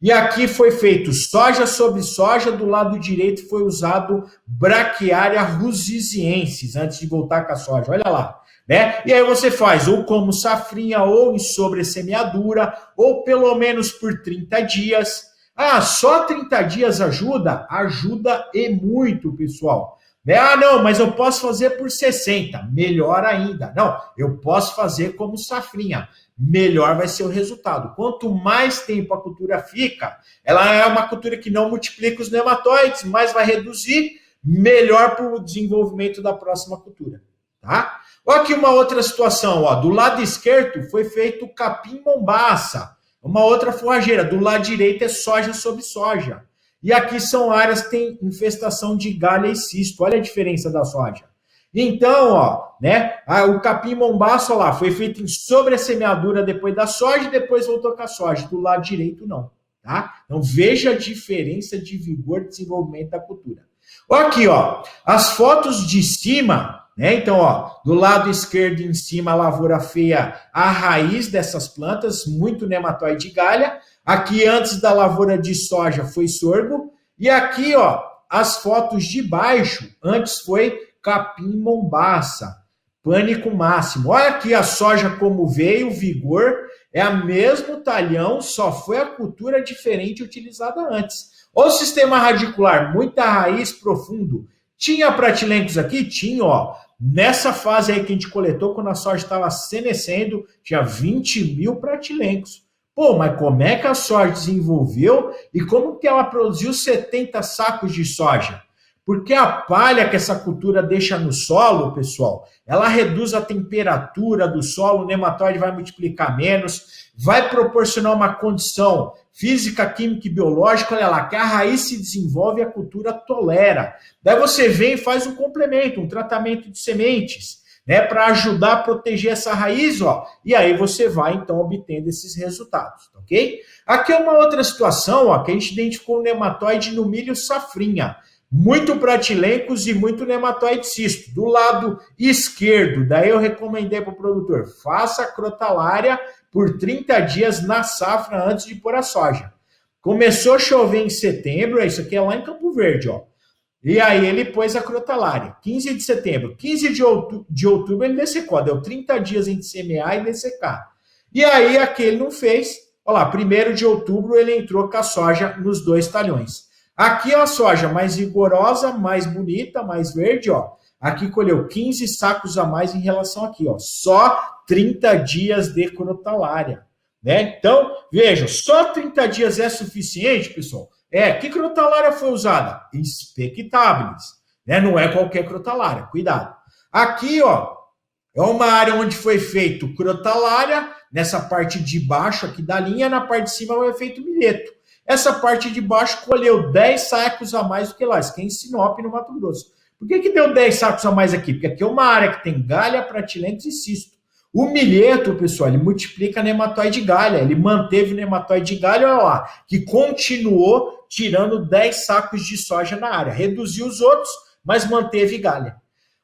E aqui foi feito soja sobre soja, do lado direito foi usado braquiária rusiziensis, antes de voltar com a soja. Olha lá. Né? E aí você faz ou como safrinha, ou em sobressemeadura, ou pelo menos por 30 dias. Ah, só 30 dias ajuda? Ajuda e muito, pessoal. Né? Ah, não, mas eu posso fazer por 60. Melhor ainda. Não, eu posso fazer como safrinha. Melhor vai ser o resultado. Quanto mais tempo a cultura fica, ela é uma cultura que não multiplica os nematóides, mas vai reduzir, melhor para o desenvolvimento da próxima cultura. Tá? Olha aqui uma outra situação, ó. Do lado esquerdo foi feito capim-mombaça, uma outra forrageira. Do lado direito é soja sobre soja. E aqui são áreas que têm infestação de galha e cisto. Olha a diferença da soja. Então, ó, né, o capim-mombaça, ó lá, foi feito em sobressemeadura depois da soja e depois voltou com a soja. Do lado direito, não. Tá? Então, veja a diferença de vigor de desenvolvimento da cultura. Olha aqui, ó, as fotos de cima... Né? Então, ó, do lado esquerdo em cima, a lavoura feia, a raiz dessas plantas, muito nematóide e galha. Aqui, antes da lavoura de soja, foi sorgo. E aqui, ó, as fotos de baixo, antes foi capim-mombaça, pânico máximo. Olha aqui a soja como veio, o vigor, é o mesmo talhão, só foi a cultura diferente utilizada antes. O sistema radicular, muita raiz profundo. Tinha pratilencos aqui? Tinha, ó. Nessa fase aí que a gente coletou, quando a soja estava senescendo, tinha 20 mil pratilencos. Pô, mas como é que a soja desenvolveu e como que ela produziu 70 sacos de soja? Porque a palha que essa cultura deixa no solo, pessoal, ela reduz a temperatura do solo, o nematóide vai multiplicar menos, vai proporcionar uma condição física, química e biológica, olha lá, que a raiz se desenvolve e a cultura tolera. Daí você vem e faz um complemento, um tratamento de sementes, né, para ajudar a proteger essa raiz, ó, e aí você vai, então, obtendo esses resultados, ok? Aqui é uma outra situação, ó, que a gente identificou um nematóide no milho safrinha, muito pratilencos e muito nematóide cisto. Do lado esquerdo, daí eu recomendei para o produtor, faça a crotalária por 30 dias na safra antes de pôr a soja. Começou a chover em setembro, isso aqui é lá em Campo Verde, ó. E aí ele pôs a crotalária. 15 de setembro, 15 de outubro ele dessecou, deu 30 dias entre semear e dessecar. E aí aqui ele não fez, olha lá, 1º de outubro ele entrou com a soja nos 2 talhões. Aqui a soja mais vigorosa, mais bonita, mais verde, ó. Aqui colheu 15 sacos a mais em relação aqui, ó. Só 30 dias de crotalária, né? Então, vejam, só 30 dias é suficiente, pessoal? Que crotalária foi usada? Expectabiles, né? Não é qualquer crotalária, cuidado. Aqui, ó, é uma área onde foi feito crotalária, nessa parte de baixo aqui da linha, na parte de cima foi feito milheto. Essa parte de baixo colheu 10 sacos a mais do que lá. Isso aqui é em Sinop, no Mato Grosso. Por que deu 10 sacos a mais aqui? Porque aqui é uma área que tem galha, pratilencos e cisto. O milheto, pessoal, ele multiplica nematóide de galha. Ele manteve o nematóide de galha, olha lá, que continuou tirando 10 sacos de soja na área. Reduziu os outros, mas manteve galha.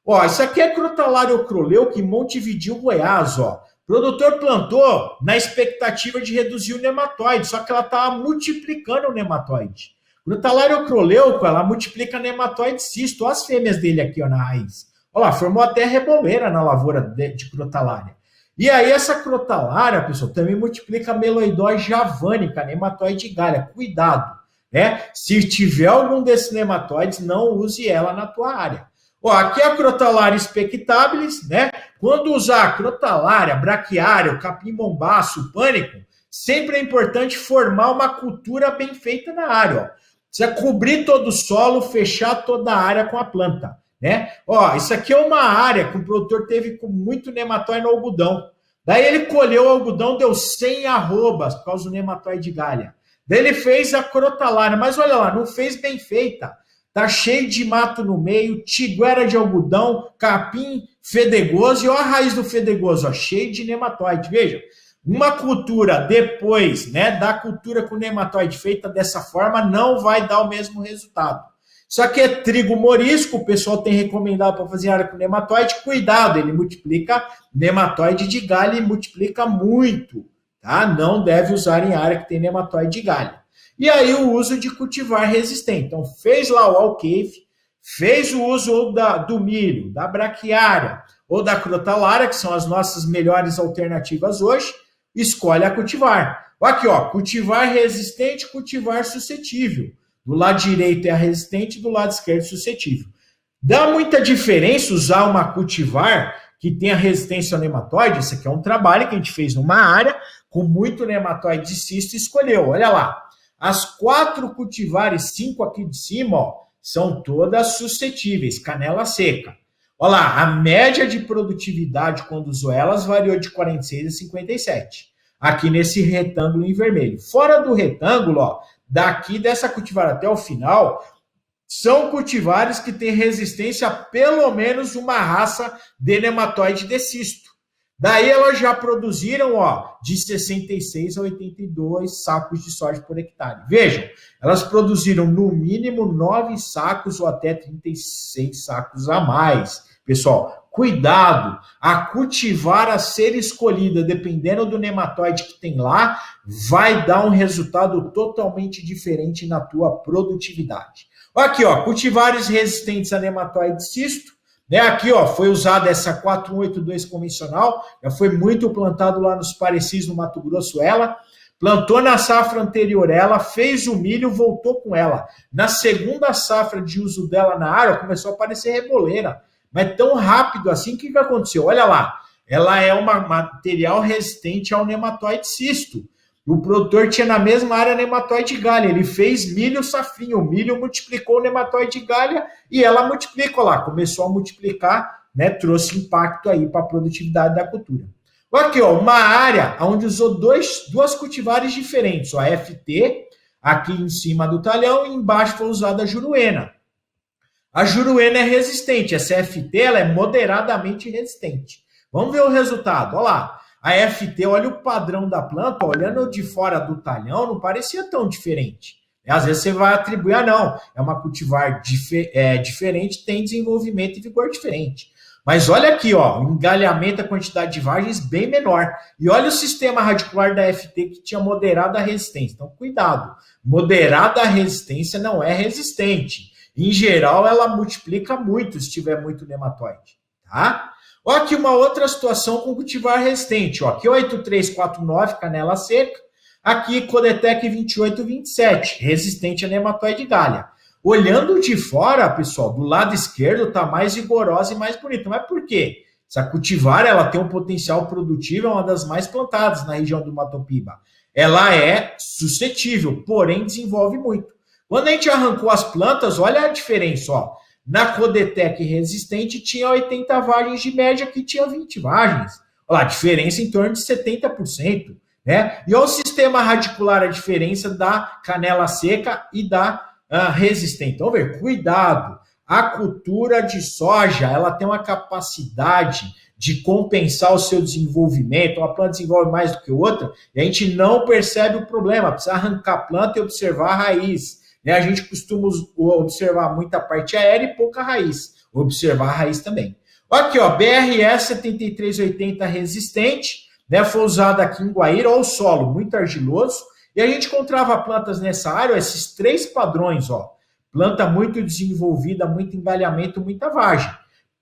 Ó, isso aqui é crotalária ocroleuca em Montevidéu, Goiás, ó. O produtor plantou na expectativa de reduzir o nematóide, só que ela estava multiplicando o nematóide. Crotalária ocroleuca, ela multiplica nematóide cisto. Olha as fêmeas dele aqui, ó, na raiz. Olha lá, formou até reboleira na lavoura de crotalária. E aí essa crotalária, pessoal, também multiplica meloidose javânica, nematóide de galha. Cuidado, né? Se tiver algum desses nematóides, não use ela na tua área. Ó, aqui é a crotalária expectabilis, né? Quando usar a crotalária, braquiária, capim mombaço, pânico, sempre é importante formar uma cultura bem feita na área, ó. Precisa cobrir todo o solo, fechar toda a área com a planta, né? Ó, isso aqui é uma área que o produtor teve com muito nematóide no algodão. Daí ele colheu o algodão, deu 100 arrobas por causa do nematóide de galha. Daí ele fez a crotalária, mas olha lá, não fez bem feita. Tá cheio de mato no meio, tiguera de algodão, capim fedegoso, e olha a raiz do fedegoso, ó, cheio de nematóide. Veja, uma cultura depois, né, da cultura com nematóide feita dessa forma, não vai dar o mesmo resultado. Isso aqui é trigo morisco, o pessoal tem recomendado para fazer área com nematóide. Cuidado, ele multiplica nematóide de galha e multiplica muito, tá? Não deve usar em área que tem nematóide de galha. E aí o uso de cultivar resistente. Então, fez lá o alqueif, fez o uso do milho, da braquiária ou da crotalária, que são as nossas melhores alternativas hoje, escolhe a cultivar. Aqui, ó, cultivar resistente, cultivar suscetível. Do lado direito é a resistente, do lado esquerdo suscetível. Dá muita diferença usar uma cultivar que tenha resistência ao nematóide. Esse aqui é um trabalho que a gente fez numa área com muito nematóide de cisto e escolheu. Olha lá. As 4 cultivares, 5 aqui de cima, ó, são todas suscetíveis, canela seca. Olha lá, a média de produtividade quando usou elas variou de 46 a 57. Aqui nesse retângulo em vermelho. Fora do retângulo, ó, daqui dessa cultivar até o final, são cultivares que têm resistência a pelo menos uma raça de nematóide de cisto. Daí elas já produziram, ó, de 66 a 82 sacos de soja por hectare. Vejam, elas produziram no mínimo 9 sacos ou até 36 sacos a mais. Pessoal, cuidado, a cultivar a ser escolhida, dependendo do nematóide que tem lá, vai dar um resultado totalmente diferente na tua produtividade. Aqui, ó, cultivares resistentes a nematóide cisto. Né, aqui, ó, foi usada essa 4182 convencional, já foi muito plantado lá nos Parecis, no Mato Grosso, ela. Plantou na safra anterior ela, fez o milho, voltou com ela. Na segunda safra de uso dela na área, começou a aparecer reboleira. Mas tão rápido assim, o que aconteceu? Olha lá, ela é um material resistente ao nematóide cisto. E o produtor tinha na mesma área nematóide galha. Ele fez milho safrinha. O milho multiplicou o nematóide galha e ela multiplicou lá. Começou a multiplicar, né? Trouxe impacto aí para a produtividade da cultura. Aqui, ó, uma área onde usou duas cultivares diferentes. Ó, a FT, aqui em cima do talhão, e embaixo foi usada a Juruena. A Juruena é resistente. Essa FT ela é moderadamente resistente. Vamos ver o resultado. Olha lá. A FT, olha o padrão da planta, olhando de fora do talhão, não parecia tão diferente. Às vezes você vai atribuir, não, é uma cultivar diferente, tem desenvolvimento e vigor diferente. Mas olha aqui, ó, o engalhamento, a quantidade de vagens bem menor. E olha o sistema radicular da FT que tinha moderada resistência. Então, cuidado, moderada resistência não é resistente. Em geral, ela multiplica muito se tiver muito nematóide, tá? Olha aqui uma outra situação com cultivar resistente. Ó, aqui 8349, canela seca. Aqui Codetec 2827, resistente a nematóide galha. Olhando de fora, pessoal, do lado esquerdo está mais vigorosa e mais bonita. Mas por quê? Essa cultivar ela tem um potencial produtivo, é uma das mais plantadas na região do Mato Piba. Ela é suscetível, porém desenvolve muito. Quando a gente arrancou as plantas, olha a diferença, ó. Na Codetec resistente tinha 80 vagens de média, aqui tinha 20 vagens. Olha lá, a diferença em torno de 70%. Né? E olha o sistema radicular, a diferença da canela seca e da resistente. Então, ver, cuidado. A cultura de soja, ela tem uma capacidade de compensar o seu desenvolvimento. Uma planta desenvolve mais do que outra e a gente não percebe o problema. Precisa arrancar a planta e observar a raiz. A gente costuma observar muita parte aérea e pouca raiz. Observar a raiz também. Aqui, ó, BRS 7380 resistente, né? Foi usada aqui em Guaíra, ó, o solo muito argiloso. E a gente encontrava plantas nessa área, ó, esses 3 padrões, ó. Planta muito desenvolvida, muito engalhamento, muita vagem.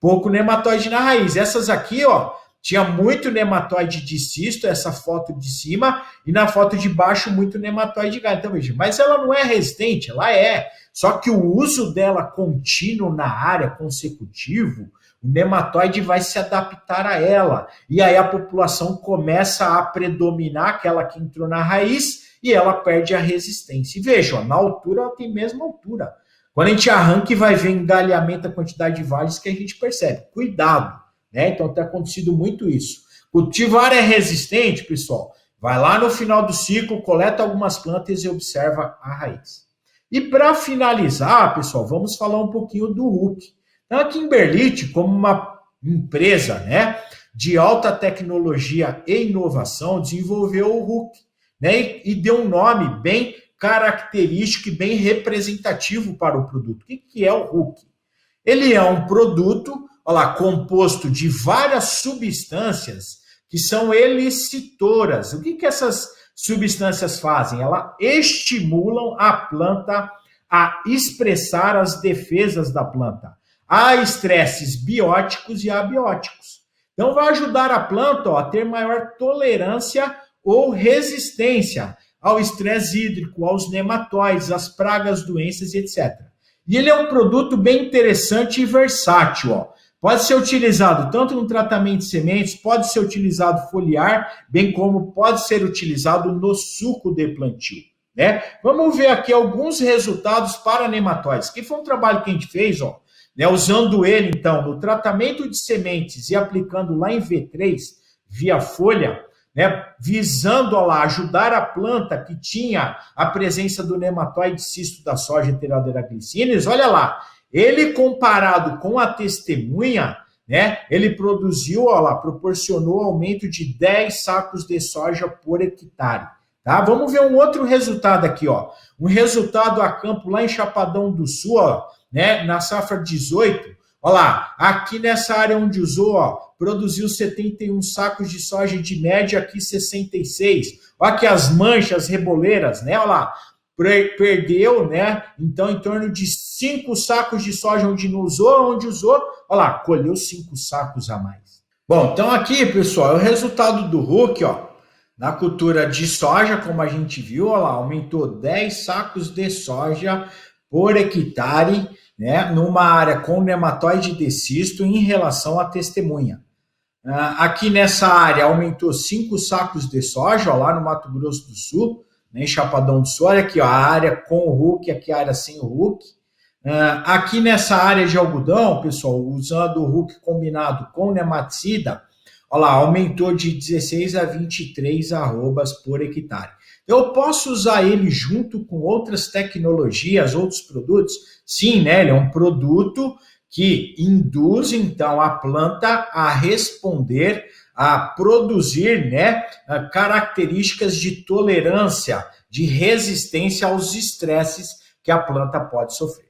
Pouco nematóide na raiz. Essas aqui, ó, tinha muito nematóide de cisto, essa foto de cima, e na foto de baixo muito nematóide de galho. Então, veja, mas ela não é resistente, ela é. Só que o uso dela contínuo na área, consecutivo, o nematóide vai se adaptar a ela. E aí a população começa a predominar aquela que entrou na raiz e ela perde a resistência. E veja, ó, na altura ela tem a mesma altura. Quando a gente arranca e vai ver engalhamento, a quantidade de vagens que a gente percebe. Cuidado. Né? Então tem acontecido muito isso. Cultivar é resistente, pessoal. Vai lá no final do ciclo, coleta algumas plantas e observa a raiz. E para finalizar, pessoal, vamos falar um pouquinho do Huck. Então, a Kimberlite, como uma empresa, né, de alta tecnologia e inovação, desenvolveu o Huck, né, e deu um nome bem característico e bem representativo para o produto. O que é o Huck? Ele é um produto, olha lá, composto de várias substâncias que são elicitoras. O que essas substâncias fazem? Elas estimulam a planta a expressar as defesas da planta. Há estresses bióticos e abióticos. Então, vai ajudar a planta, ó, a ter maior tolerância ou resistência ao estresse hídrico, aos nematóides, às pragas, doenças e etc. E ele é um produto bem interessante e versátil, ó. Pode ser utilizado tanto no tratamento de sementes, pode ser utilizado foliar, bem como pode ser utilizado no suco de plantio, né? Vamos ver aqui alguns resultados para nematóides, que foi um trabalho que a gente fez, ó, né, usando ele, então, no tratamento de sementes e aplicando lá em V3, via folha, né, visando, ó lá, ajudar a planta que tinha a presença do nematóide cisto da soja Enteroidera glycinis. Olha lá, ele comparado com a testemunha, né, ele produziu, ó lá, proporcionou aumento de 10 sacos de soja por hectare. Tá? Vamos ver um outro resultado aqui, ó. Um resultado a campo lá em Chapadão do Sul, ó, né, na safra 18. Olha lá, aqui nessa área onde usou, ó, produziu 71 sacos de soja de média, aqui 66. Olha aqui as manchas reboleiras, né? Olha lá, perdeu, né? Então, em torno de 5 sacos de soja onde não usou, onde usou, olha lá, colheu 5 sacos a mais. Bom, então aqui, pessoal, é o resultado do Huck, ó. Na cultura de soja, como a gente viu, olha lá, aumentou 10 sacos de soja por hectare, né, numa área com nematóide de cisto em relação à testemunha. Aqui nessa área aumentou 5 sacos de soja, ó, lá no Mato Grosso do Sul, né, em Chapadão do Sul. Olha aqui, ó, a área com o Hulk, aqui a área sem o Hulk. Aqui nessa área de algodão, pessoal, usando o Hulk combinado com nematicida, olha lá, aumentou de 16 a 23 arrobas por hectare. Eu posso usar ele junto com outras tecnologias, outros produtos? Sim, né? Ele é um produto que induz, então, a planta a responder, a produzir, né, características de tolerância, de resistência aos estresses que a planta pode sofrer.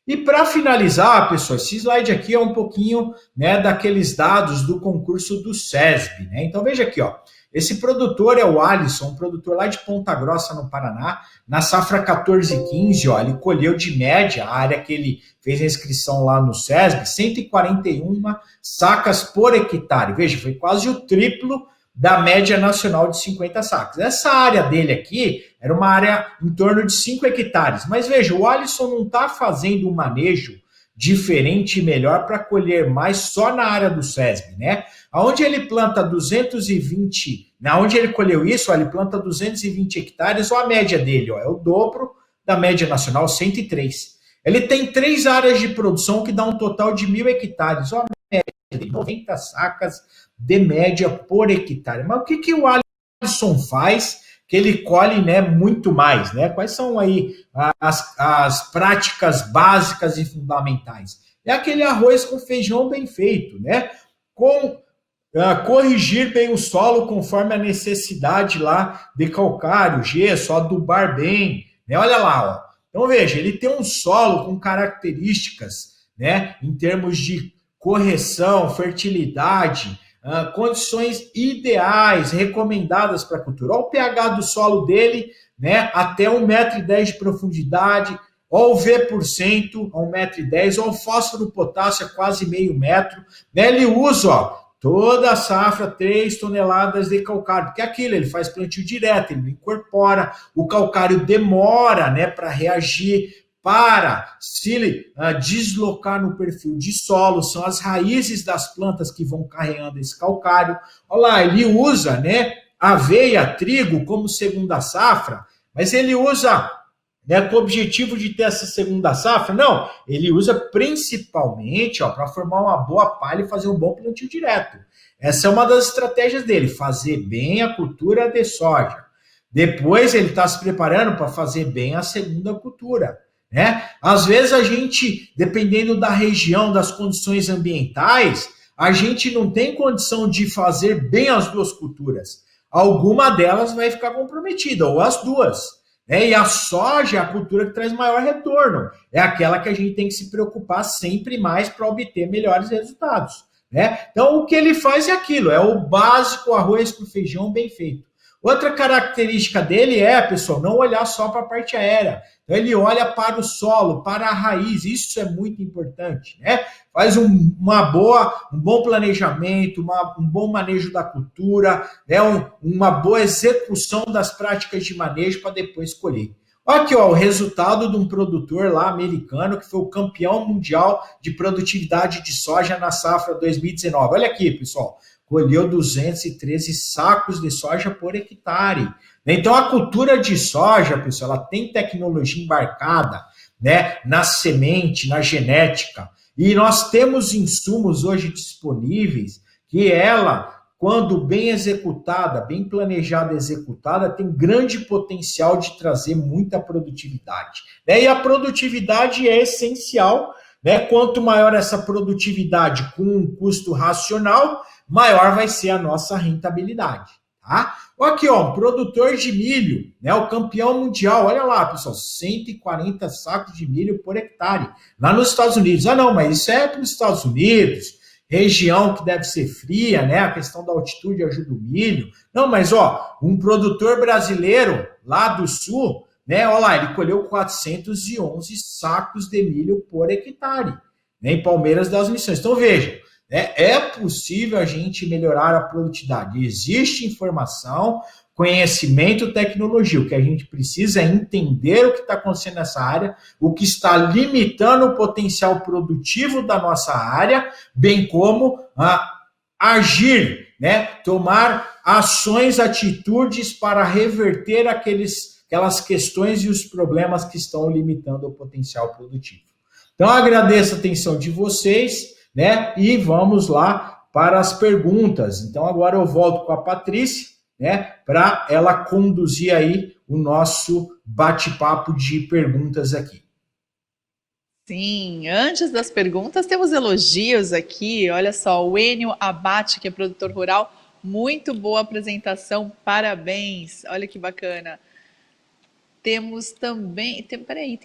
E para finalizar, pessoal, esse slide aqui é um pouquinho, né, daqueles dados do concurso do SESB, né? Então veja aqui, ó. Esse produtor é o Alisson, um produtor lá de Ponta Grossa, no Paraná, na safra 14-15, ó, ele colheu de média, a área que ele fez a inscrição lá no SESB, 141 sacas por hectare. Veja, foi quase o triplo da média nacional de 50 sacas. Essa área dele aqui era uma área em torno de 5 hectares. Mas veja, o Alisson não está fazendo um manejo diferente e melhor para colher mais só na área do SESB, né? Onde ele planta 220, onde ele colheu isso, ó, ele planta 220 hectares, ó, a média dele, ó, é o dobro da média nacional, 103. Ele tem 3 áreas de produção que dá um total de 1.000 hectares, ó, a média dele, 90 sacas de média por hectare. Mas o que o Alisson faz que ele colhe, né, muito mais, né? Quais são aí as práticas básicas e fundamentais? É aquele arroz com feijão bem feito, né? Corrigir bem o solo conforme a necessidade lá de calcário, gesso, adubar bem, né? Olha lá, ó. Então veja, ele tem um solo com características, né, em termos de correção, fertilidade, condições ideais, recomendadas para a cultura. Olha o pH do solo dele, né, até 1,10 m de profundidade, olha o V%, a 1,10 m, olha o fósforo potássio a quase meio metro. Né, ele usa, ó, toda a safra 3 toneladas de calcário, porque é aquilo, ele faz plantio direto, ele não incorpora, o calcário demora, né, para reagir, para se deslocar no perfil de solo, são as raízes das plantas que vão carregando esse calcário. Olha lá, ele usa, né, aveia, trigo como segunda safra, mas ele usa, né, com o objetivo de ter essa segunda safra? Não, ele usa principalmente para formar uma boa palha e fazer um bom plantio direto. Essa é uma das estratégias dele, fazer bem a cultura de soja. Depois ele está se preparando para fazer bem a segunda cultura. Né? Às vezes a gente, dependendo da região, das condições ambientais, a gente não tem condição de fazer bem as duas culturas. Alguma delas vai ficar comprometida, ou as duas. Né? E a soja é a cultura que traz maior retorno. É aquela que a gente tem que se preocupar sempre mais para obter melhores resultados. Né? Então o que ele faz é aquilo, é o básico arroz com feijão bem feito. Outra característica dele é, pessoal, não olhar só para a parte aérea. Então, ele olha para o solo, para a raiz, isso é muito importante, né? Faz um bom planejamento, um bom manejo da cultura, né? Uma boa execução das práticas de manejo para depois colher. Olha aqui, ó, o resultado de um produtor lá americano que foi o campeão mundial de produtividade de soja na safra 2019. Olha aqui, pessoal. Colheu 213 sacos de soja por hectare. Então, a cultura de soja, pessoal, ela tem tecnologia embarcada, né, na semente, na genética. E nós temos insumos hoje disponíveis que ela, quando bem executada, bem planejada e executada, tem grande potencial de trazer muita produtividade. Né? E a produtividade é essencial, né? Quanto maior essa produtividade com um custo racional, maior vai ser a nossa rentabilidade. Tá? Aqui, ó, um produtor de milho, né, o campeão mundial, olha lá, pessoal, 140 sacos de milho por hectare, lá nos Estados Unidos. Ah, não, mas isso é para os Estados Unidos, região que deve ser fria, né, a questão da altitude ajuda o milho. Não, mas, ó, um produtor brasileiro lá do sul, né, olha lá, ele colheu 411 sacos de milho por hectare, né, em Palmeiras das Missões. Então, vejam, é possível a gente melhorar a produtividade. Existe informação, conhecimento, tecnologia. O que a gente precisa é entender o que está acontecendo nessa área, o que está limitando o potencial produtivo da nossa área, bem como agir, né? Tomar ações, atitudes para reverter aquelas questões e os problemas que estão limitando o potencial produtivo. Então, agradeço a atenção de vocês, né? E vamos lá para as perguntas. Então, agora eu volto com a Patrícia, né? Para ela conduzir aí o nosso bate-papo de perguntas aqui. Sim, antes das perguntas, temos elogios aqui. Olha só, o Enio Abate, que é produtor rural, muito boa apresentação, parabéns. Olha que bacana. Temos também, peraí,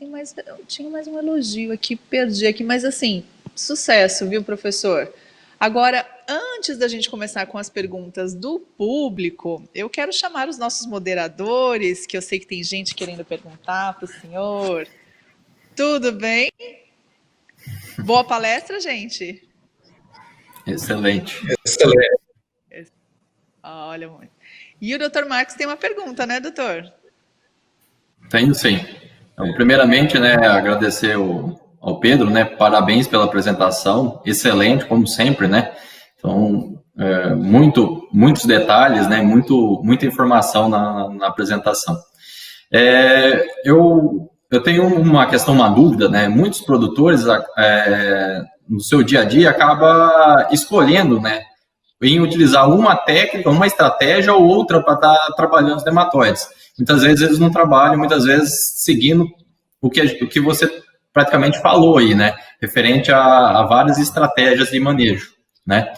tinha mais um elogio aqui, perdi aqui, mas assim, sucesso, viu, professor? Agora, antes da gente começar com as perguntas do público, eu quero chamar os nossos moderadores, que eu sei que tem gente querendo perguntar para o senhor. Tudo bem? Boa palestra, gente? Excelente. Excelente. Olha, muito. E o Dr. Marcos tem uma pergunta, né, doutor? Tenho sim. Então, primeiramente, né, agradecer ao Pedro, né, parabéns pela apresentação, excelente, como sempre, né, então, muitos detalhes, né, muita informação na apresentação. Eu tenho uma questão, uma dúvida, né, muitos produtores, no seu dia a dia, acabam escolhendo, né, em utilizar uma técnica, uma estratégia ou outra para estar trabalhando os nematóides. Muitas vezes eles não trabalham, muitas vezes seguindo o que você praticamente falou aí, né? Referente a várias estratégias de manejo, né?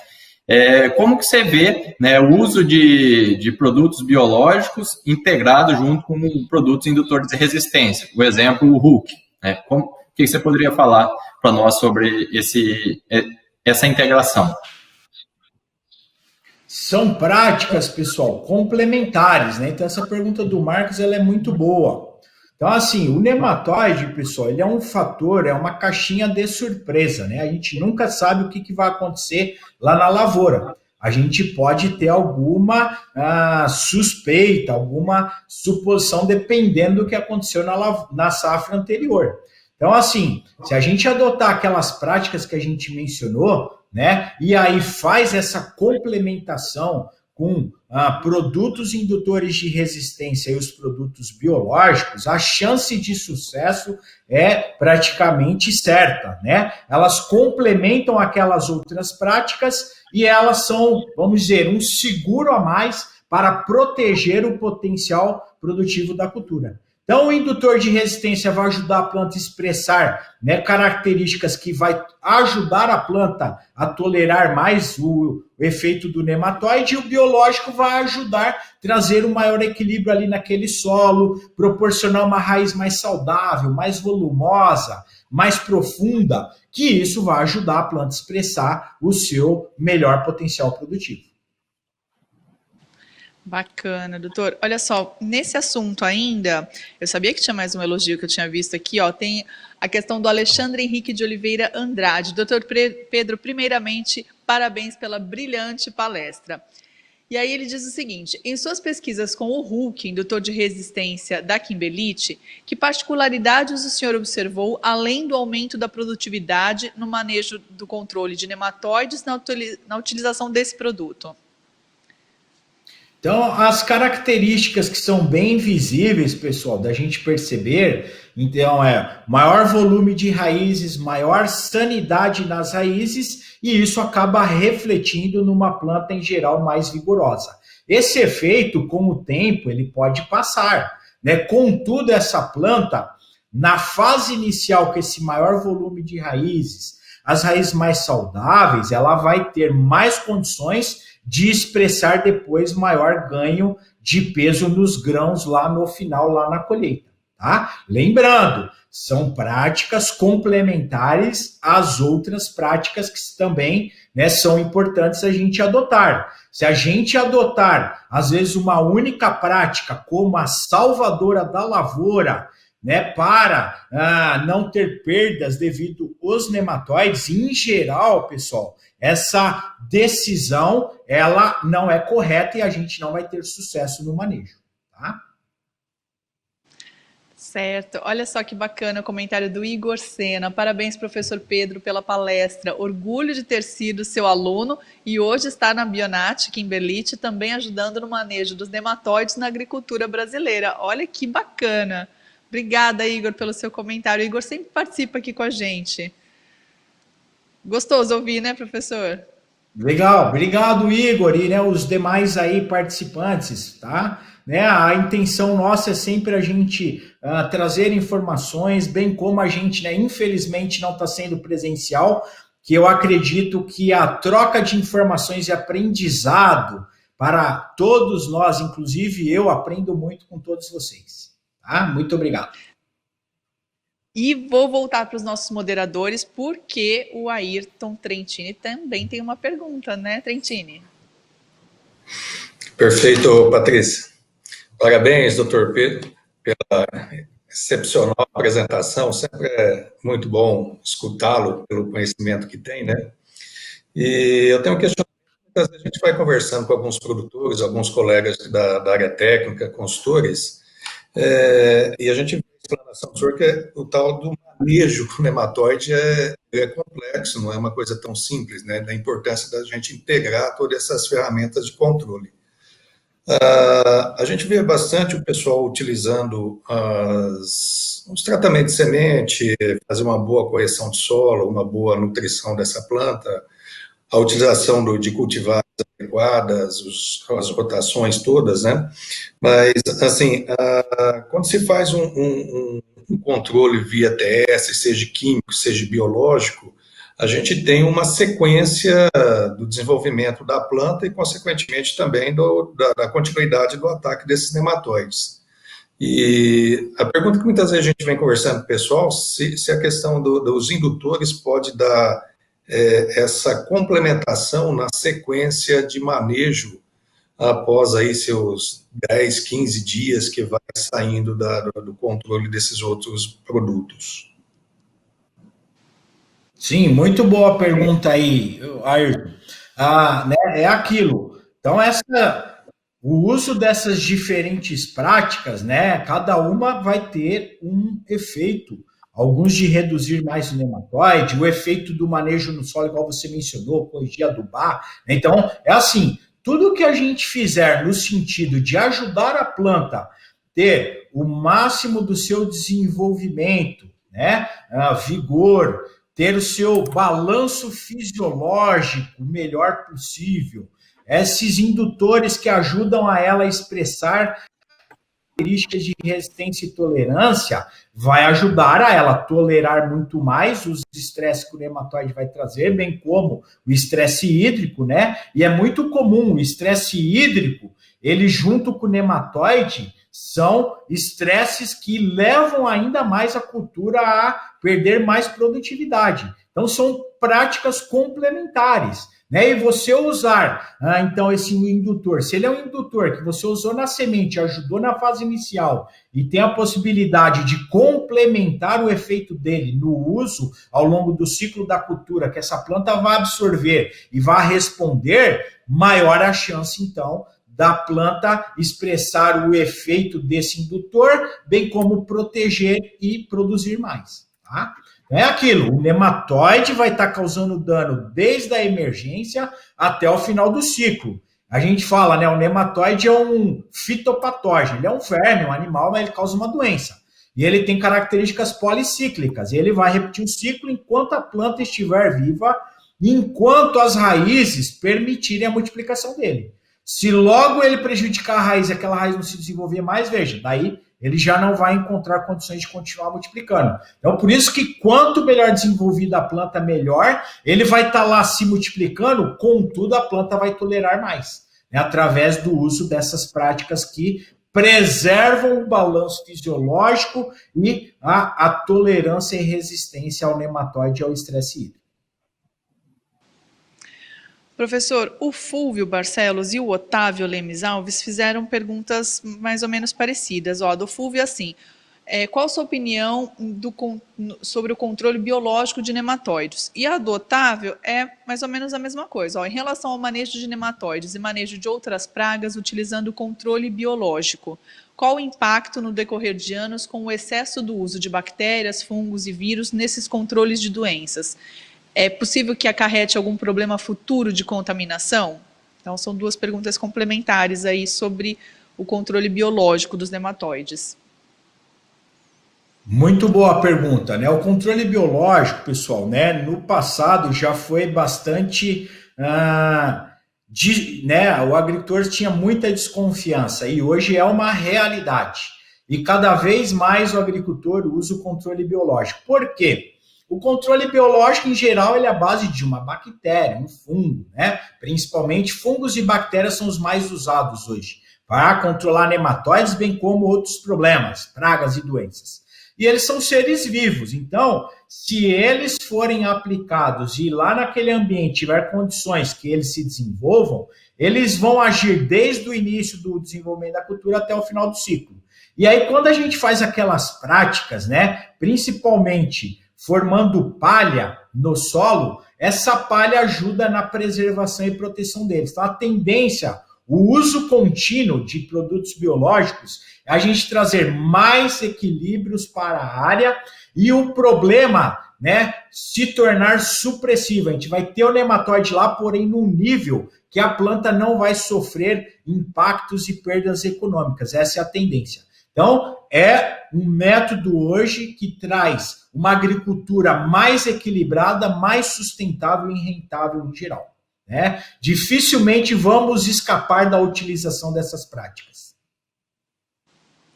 Como que você vê, né, o uso de produtos biológicos integrado junto com produtos indutores de resistência? O exemplo, o Hulk, né? O que você poderia falar para nós sobre essa integração? São práticas, pessoal, complementares, né? Então, essa pergunta do Marcos, ela é muito boa. Então, assim, o nematóide, pessoal, ele é um fator, é uma caixinha de surpresa, né? A gente nunca sabe o que vai acontecer lá na lavoura. A gente pode ter alguma suspeita, alguma suposição, dependendo do que aconteceu na safra anterior. Então, assim, se a gente adotar aquelas práticas que a gente mencionou, né, e aí faz essa complementação com produtos indutores de resistência e os produtos biológicos, a chance de sucesso é praticamente certa, né? Elas complementam aquelas outras práticas e elas são, vamos dizer, um seguro a mais para proteger o potencial produtivo da cultura. Então, o indutor de resistência vai ajudar a planta a expressar, né, características que vai ajudar a planta a tolerar mais o efeito do nematóide, e o biológico vai ajudar a trazer um maior equilíbrio ali naquele solo, proporcionar uma raiz mais saudável, mais volumosa, mais profunda, que isso vai ajudar a planta a expressar o seu melhor potencial produtivo. Bacana, doutor. Olha só, nesse assunto ainda, eu sabia que tinha mais um elogio que eu tinha visto aqui, ó, tem a questão do Alexandre Henrique de Oliveira Andrade. Doutor Pedro, primeiramente, parabéns pela brilhante palestra. E aí ele diz o seguinte: em suas pesquisas com o Hulk, indutor de resistência da Kimberlite, que particularidades o senhor observou, além do aumento da produtividade no manejo do controle de nematóides na utilização desse produto? Então, as características que são bem visíveis, pessoal, da gente perceber, então, maior volume de raízes, maior sanidade nas raízes, e isso acaba refletindo numa planta, em geral, mais vigorosa. Esse efeito, com o tempo, ele pode passar, né? Contudo, essa planta, na fase inicial, com esse maior volume de raízes, as raízes mais saudáveis, ela vai ter mais condições de expressar depois maior ganho de peso nos grãos lá no final, lá na colheita, tá? Lembrando, são práticas complementares às outras práticas que também, né, são importantes a gente adotar. Se a gente adotar, às vezes, uma única prática como a salvadora da lavoura, né, para não ter perdas devido aos nematóides, em geral, pessoal, essa decisão, ela não é correta e a gente não vai ter sucesso no manejo, tá? Certo. Olha só que bacana o comentário do Igor Sena. Parabéns, professor Pedro, pela palestra. Orgulho de ter sido seu aluno e hoje está na Bionat, Kimberlite, também ajudando no manejo dos nematóides na agricultura brasileira. Olha que bacana. Obrigada, Igor, pelo seu comentário. O Igor sempre participa aqui com a gente. Gostoso ouvir, né, professor? Legal, obrigado, Igor, e né, os demais aí participantes, tá? Né, a intenção nossa é sempre a gente trazer informações, bem como a gente, né, infelizmente, não está sendo presencial, que eu acredito que a troca de informações e aprendizado para todos nós, inclusive eu, aprendo muito com todos vocês. Tá? Muito obrigado. E vou voltar para os nossos moderadores, porque o Ayrton Trentini também tem uma pergunta, né, Trentini? Perfeito, Patrícia. Parabéns, doutor Pedro, pela excepcional apresentação. Sempre é muito bom escutá-lo pelo conhecimento que tem, né? E eu tenho um questionamento. Muitas vezes a gente vai conversando com alguns produtores, alguns colegas da área técnica, consultores, e a gente vê a explanação do senhor que o tal do manejo do nematóide é complexo, não é uma coisa tão simples, né? Da importância da gente integrar todas essas ferramentas de controle. A gente vê bastante o pessoal utilizando os tratamentos de semente, fazer uma boa correção de solo, uma boa nutrição dessa planta, a utilização de cultivares adequadas, as rotações todas, né? Mas, assim, quando se faz um controle via TS, seja químico, seja biológico, a gente tem uma sequência do desenvolvimento da planta e, consequentemente, também da continuidade do ataque desses nematóides. E a pergunta que muitas vezes a gente vem conversando com o pessoal, se a questão dos indutores pode dar essa complementação na sequência de manejo após aí seus 10, 15 dias que vai saindo do controle desses outros produtos. Sim, muito boa pergunta aí, Ayrton. Né, é aquilo. Então, o uso dessas diferentes práticas, né, cada uma vai ter um efeito. Alguns de reduzir mais o nematóide, o efeito do manejo no solo, igual você mencionou, corrigir, adubar. Então, é assim, tudo que a gente fizer no sentido de ajudar a planta ter o máximo do seu desenvolvimento, né, vigor, ter o seu balanço fisiológico o melhor possível, esses indutores que ajudam a ela a expressar características de resistência e tolerância, vai ajudar a ela tolerar muito mais os estresses que o nematóide vai trazer, bem como o estresse hídrico, né? E é muito comum o estresse hídrico, ele junto com o nematóide, são estresses que levam ainda mais a cultura a perder mais produtividade. Então, são práticas complementares, né? E você usar, então, esse indutor, se ele é um indutor que você usou na semente, ajudou na fase inicial e tem a possibilidade de complementar o efeito dele no uso ao longo do ciclo da cultura, que essa planta vai absorver e vai responder, maior a chance, então, da planta expressar o efeito desse indutor, bem como proteger e produzir mais, tá? É aquilo, o nematóide vai estar causando dano desde a emergência até o final do ciclo. A gente fala, né, o nematóide é um fitopatógeno, ele é um verme, um animal, mas ele causa uma doença. E ele tem características policíclicas, e ele vai repetir o ciclo enquanto a planta estiver viva, enquanto as raízes permitirem a multiplicação dele. Se logo ele prejudicar a raiz e aquela raiz não se desenvolver mais, veja, daí ele já não vai encontrar condições de continuar multiplicando. Então, por isso que quanto melhor desenvolvida a planta, melhor, ele vai estar lá se multiplicando, contudo, a planta vai tolerar mais, né, através do uso dessas práticas que preservam o balanço fisiológico e a tolerância e resistência ao nematóide e ao estresse hídrico. Professor, o Fúvio Barcelos e o Otávio Lemes Alves fizeram perguntas mais ou menos parecidas. Ó, do Fúvio, assim, qual a sua opinião sobre o controle biológico de nematóides? E a do Otávio é mais ou menos a mesma coisa. Em relação ao manejo de nematóides e manejo de outras pragas utilizando o controle biológico, qual o impacto no decorrer de anos com o excesso do uso de bactérias, fungos e vírus nesses controles de doenças? É possível que acarrete algum problema futuro de contaminação? Então, são duas perguntas complementares aí sobre o controle biológico dos nematóides. Muito boa pergunta, né? O controle biológico, pessoal, né? No passado já foi bastante, né? O agricultor tinha muita desconfiança e hoje é uma realidade. E cada vez mais o agricultor usa o controle biológico. Por quê? O controle biológico, em geral, ele é a base de uma bactéria, um fungo, né? Principalmente fungos e bactérias são os mais usados hoje para controlar nematóides, bem como outros problemas, pragas e doenças. E eles são seres vivos, então, se eles forem aplicados e lá naquele ambiente tiver condições que eles se desenvolvam, eles vão agir desde o início do desenvolvimento da cultura até o final do ciclo. E aí, quando a gente faz aquelas práticas, né, principalmente formando palha no solo, essa palha ajuda na preservação e proteção deles. Então, a tendência, o uso contínuo de produtos biológicos, é a gente trazer mais equilíbrios para a área e o problema, né, se tornar supressivo. A gente vai ter o nematóide lá, porém num nível que a planta não vai sofrer impactos e perdas econômicas. Essa é a tendência. Então, é um método hoje que traz uma agricultura mais equilibrada, mais sustentável e rentável em geral, né? Dificilmente vamos escapar da utilização dessas práticas.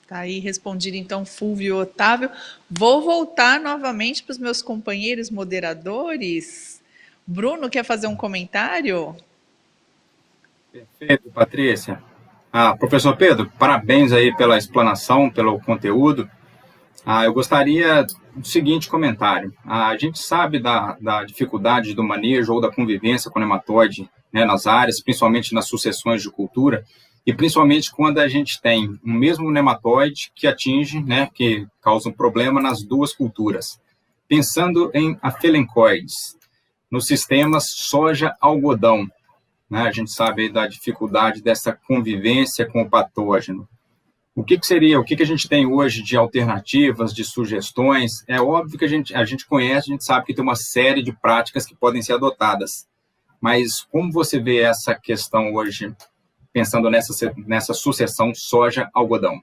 Tá aí respondido, então, Fúvio e Otávio. Vou voltar novamente para os meus companheiros moderadores. Bruno, quer fazer um comentário? Perfeito, Patrícia. Professor Pedro, parabéns aí pela explanação, pelo conteúdo. Eu gostaria do seguinte comentário. A gente sabe da dificuldade do manejo ou da convivência com o nematóide, né, nas áreas, principalmente nas sucessões de cultura, e principalmente quando a gente tem o mesmo nematóide que atinge, né, que causa um problema nas duas culturas. Pensando em afelencoides, nos sistemas soja-algodão, né, a gente sabe da dificuldade dessa convivência com o patógeno. O que a gente tem hoje de alternativas, de sugestões? É óbvio que a gente conhece, a gente sabe que tem uma série de práticas que podem ser adotadas. Mas como você vê essa questão hoje, pensando nessa sucessão soja-algodão?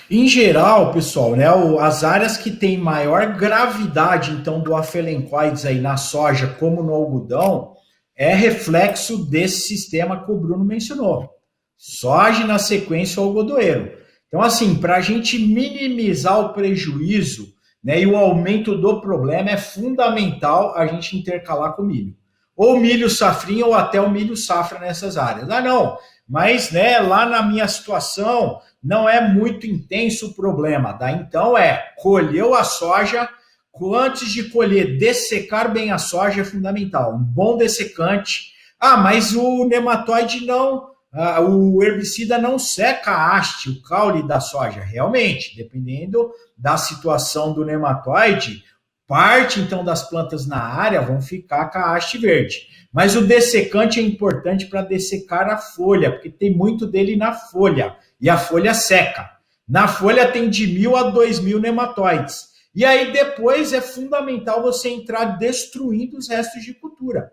Em geral, pessoal, né, as áreas que têm maior gravidade, então, do afelencoides aí na soja como no algodão, é reflexo desse sistema que o Bruno mencionou. Soja na sequência o algodoeiro. Então, assim, para a gente minimizar o prejuízo, né, e o aumento do problema, é fundamental a gente intercalar com milho. Ou milho safrinha ou até o milho safra nessas áreas. Não, mas, né, lá na minha situação não é muito intenso o problema. Então colheu a soja, antes de colher, dessecar bem a soja é fundamental. Um bom dessecante. Mas o nematóide não, o herbicida não seca a haste, o caule da soja. Realmente, dependendo da situação do nematóide, parte então das plantas na área vão ficar com a haste verde. Mas o dessecante é importante para dessecar a folha, porque tem muito dele na folha, e a folha seca. Na folha tem de 1.000 a 2.000 nematóides. E aí depois é fundamental você entrar destruindo os restos de cultura,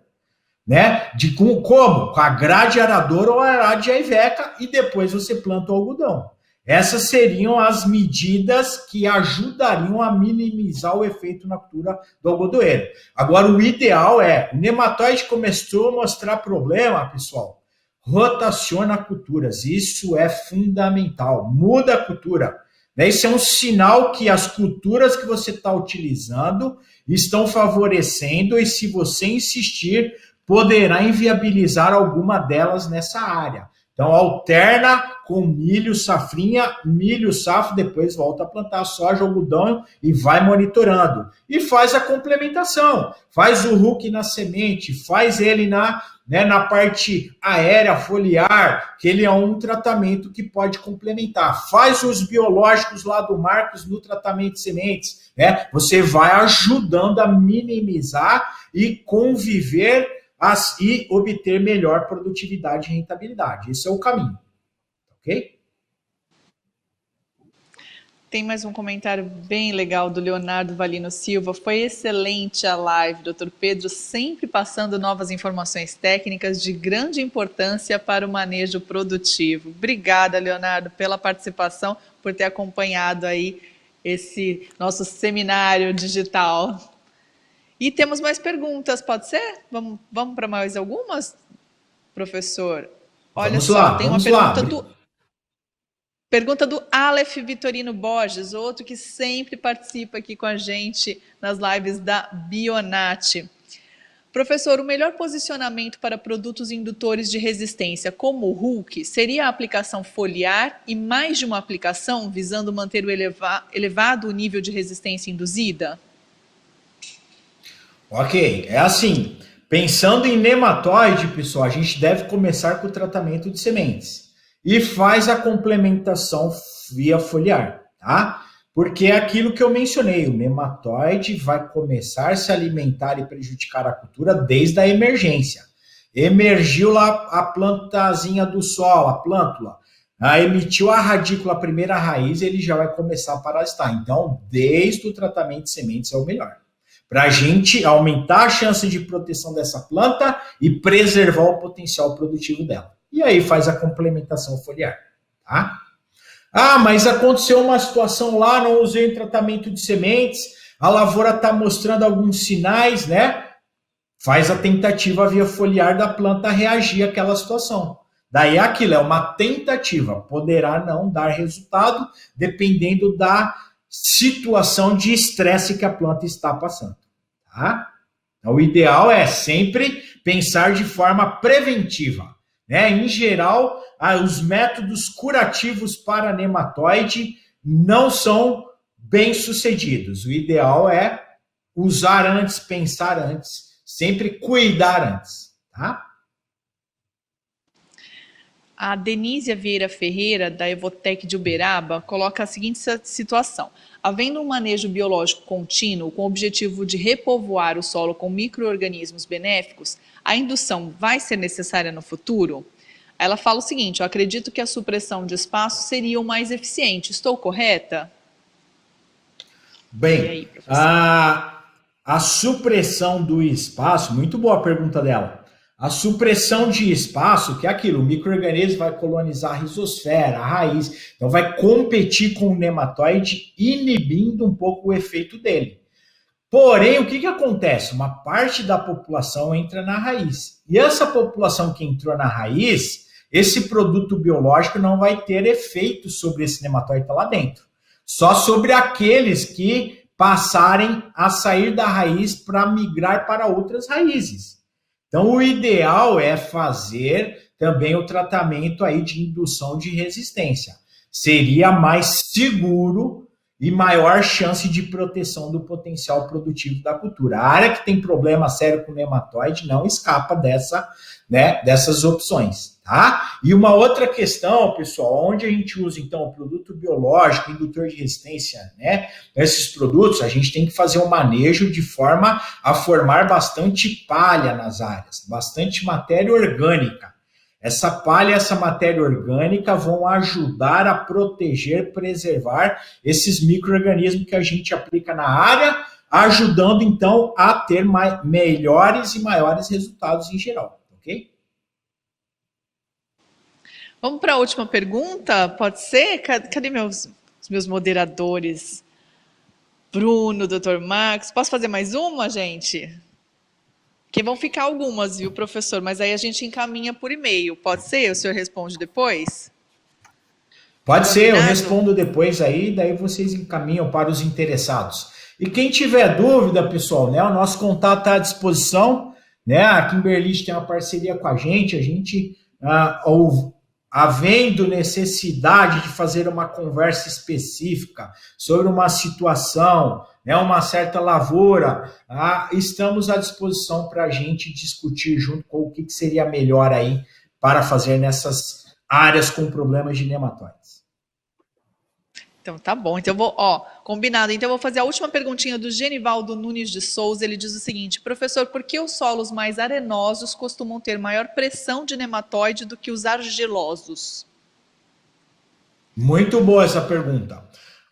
né? Como? Com a grade aradora ou a arade aiveca, e depois você planta o algodão. Essas seriam as medidas que ajudariam a minimizar o efeito na cultura do algodoeiro. Agora, o ideal o nematóide começou a mostrar problema, pessoal, rotaciona culturas. Isso é fundamental. Muda a cultura. Isso é um sinal que as culturas que você está utilizando estão favorecendo, e se você insistir, poderá inviabilizar alguma delas nessa área. Então, alterna com milho, safrinha, milho, safra, depois volta a plantar soja, algodão e vai monitorando. E faz a complementação. Faz o Hulk na semente, faz ele na parte aérea, foliar, que ele é um tratamento que pode complementar. Faz os biológicos lá do Marcos no tratamento de sementes. Você vai ajudando a minimizar e conviver e obter melhor produtividade e rentabilidade. Esse é o caminho. Ok? Tem mais um comentário bem legal do Leonardo Valino Silva. Foi excelente a live, Dr. Pedro, sempre passando novas informações técnicas de grande importância para o manejo produtivo. Obrigada, Leonardo, pela participação, por ter acompanhado aí esse nosso seminário digital. E temos mais perguntas, pode ser? Vamos para mais algumas, professor? Olha vamos só, lá, tem uma pergunta do Aleph Vitorino Borges, outro que sempre participa aqui com a gente nas lives da Bionat. Professor, o melhor posicionamento para produtos indutores de resistência, como o Hulk, seria a aplicação foliar e mais de uma aplicação, visando manter o elevado nível de resistência induzida? Ok, é assim, pensando em nematóide, pessoal, a gente deve começar com o tratamento de sementes e faz a complementação via foliar, tá? Porque é aquilo que eu mencionei, o nematóide vai começar a se alimentar e prejudicar a cultura desde a emergência. Emergiu lá a plantazinha do solo, a plântula, emitiu a radícula, a primeira raiz, ele já vai começar a parasitar. Então, desde o tratamento de sementes é o melhor, para a gente aumentar a chance de proteção dessa planta e preservar o potencial produtivo dela. E aí faz a complementação foliar, tá? Mas aconteceu uma situação lá, não usei tratamento de sementes, a lavoura está mostrando alguns sinais, Faz a tentativa via foliar da planta reagir àquela situação. Daí aquilo é uma tentativa, poderá não dar resultado, dependendo da situação de estresse que a planta está passando, tá? Então, o ideal é sempre pensar de forma preventiva, Em geral, os métodos curativos para nematóide não são bem sucedidos. O ideal é usar antes, pensar antes, sempre cuidar antes, tá? A Denise Vieira Ferreira, da Evotec de Uberaba, coloca a seguinte situação. Havendo um manejo biológico contínuo com o objetivo de repovoar o solo com micro-organismos benéficos, a indução vai ser necessária no futuro? Ela fala o seguinte, eu acredito que a supressão de espaço seria o mais eficiente. Estou correta? Bem, e aí, professor? A supressão do espaço, muito boa a pergunta dela. A supressão de espaço, que é aquilo, o micro-organismo vai colonizar a rizosfera, a raiz, então vai competir com o nematóide, inibindo um pouco o efeito dele. Porém, o que acontece? Uma parte da população entra na raiz. E essa população que entrou na raiz, esse produto biológico não vai ter efeito sobre esse nematóide que está lá dentro. Só sobre aqueles que passarem a sair da raiz para migrar para outras raízes. Então, o ideal é fazer também o tratamento aí de indução de resistência. Seria mais seguro e maior chance de proteção do potencial produtivo da cultura. A área que tem problema sério com nematóide não escapa dessas opções, tá? E uma outra questão, pessoal, onde a gente usa, então, o produto biológico, indutor de resistência, esses produtos, a gente tem que fazer um manejo de forma a formar bastante palha nas áreas, bastante matéria orgânica. Essa palha e essa matéria orgânica vão ajudar a proteger, preservar esses micro-organismos que a gente aplica na área, ajudando, então, a ter melhores e maiores resultados em geral, ok? Vamos para a última pergunta, pode ser? Cadê os meus moderadores? Bruno, Dr. Max, posso fazer mais uma, gente? Que vão ficar algumas, viu, professor? Mas aí a gente encaminha por e-mail. Pode ser? O senhor responde depois? Pode ser, eu respondo depois aí, daí vocês encaminham para os interessados. E quem tiver dúvida, pessoal, o nosso contato está à disposição, a Kimberlite tem uma parceria com a gente havendo necessidade de fazer uma conversa específica sobre uma situação, né, uma certa lavoura, estamos à disposição para a gente discutir junto com o que seria melhor aí para fazer nessas áreas com problemas de nematóides. Então tá bom, então eu vou, combinado. Então eu vou fazer a última perguntinha do Genivaldo Nunes de Souza. Ele diz o seguinte: professor, por que os solos mais arenosos costumam ter maior pressão de nematóide do que os argilosos? Muito boa essa pergunta.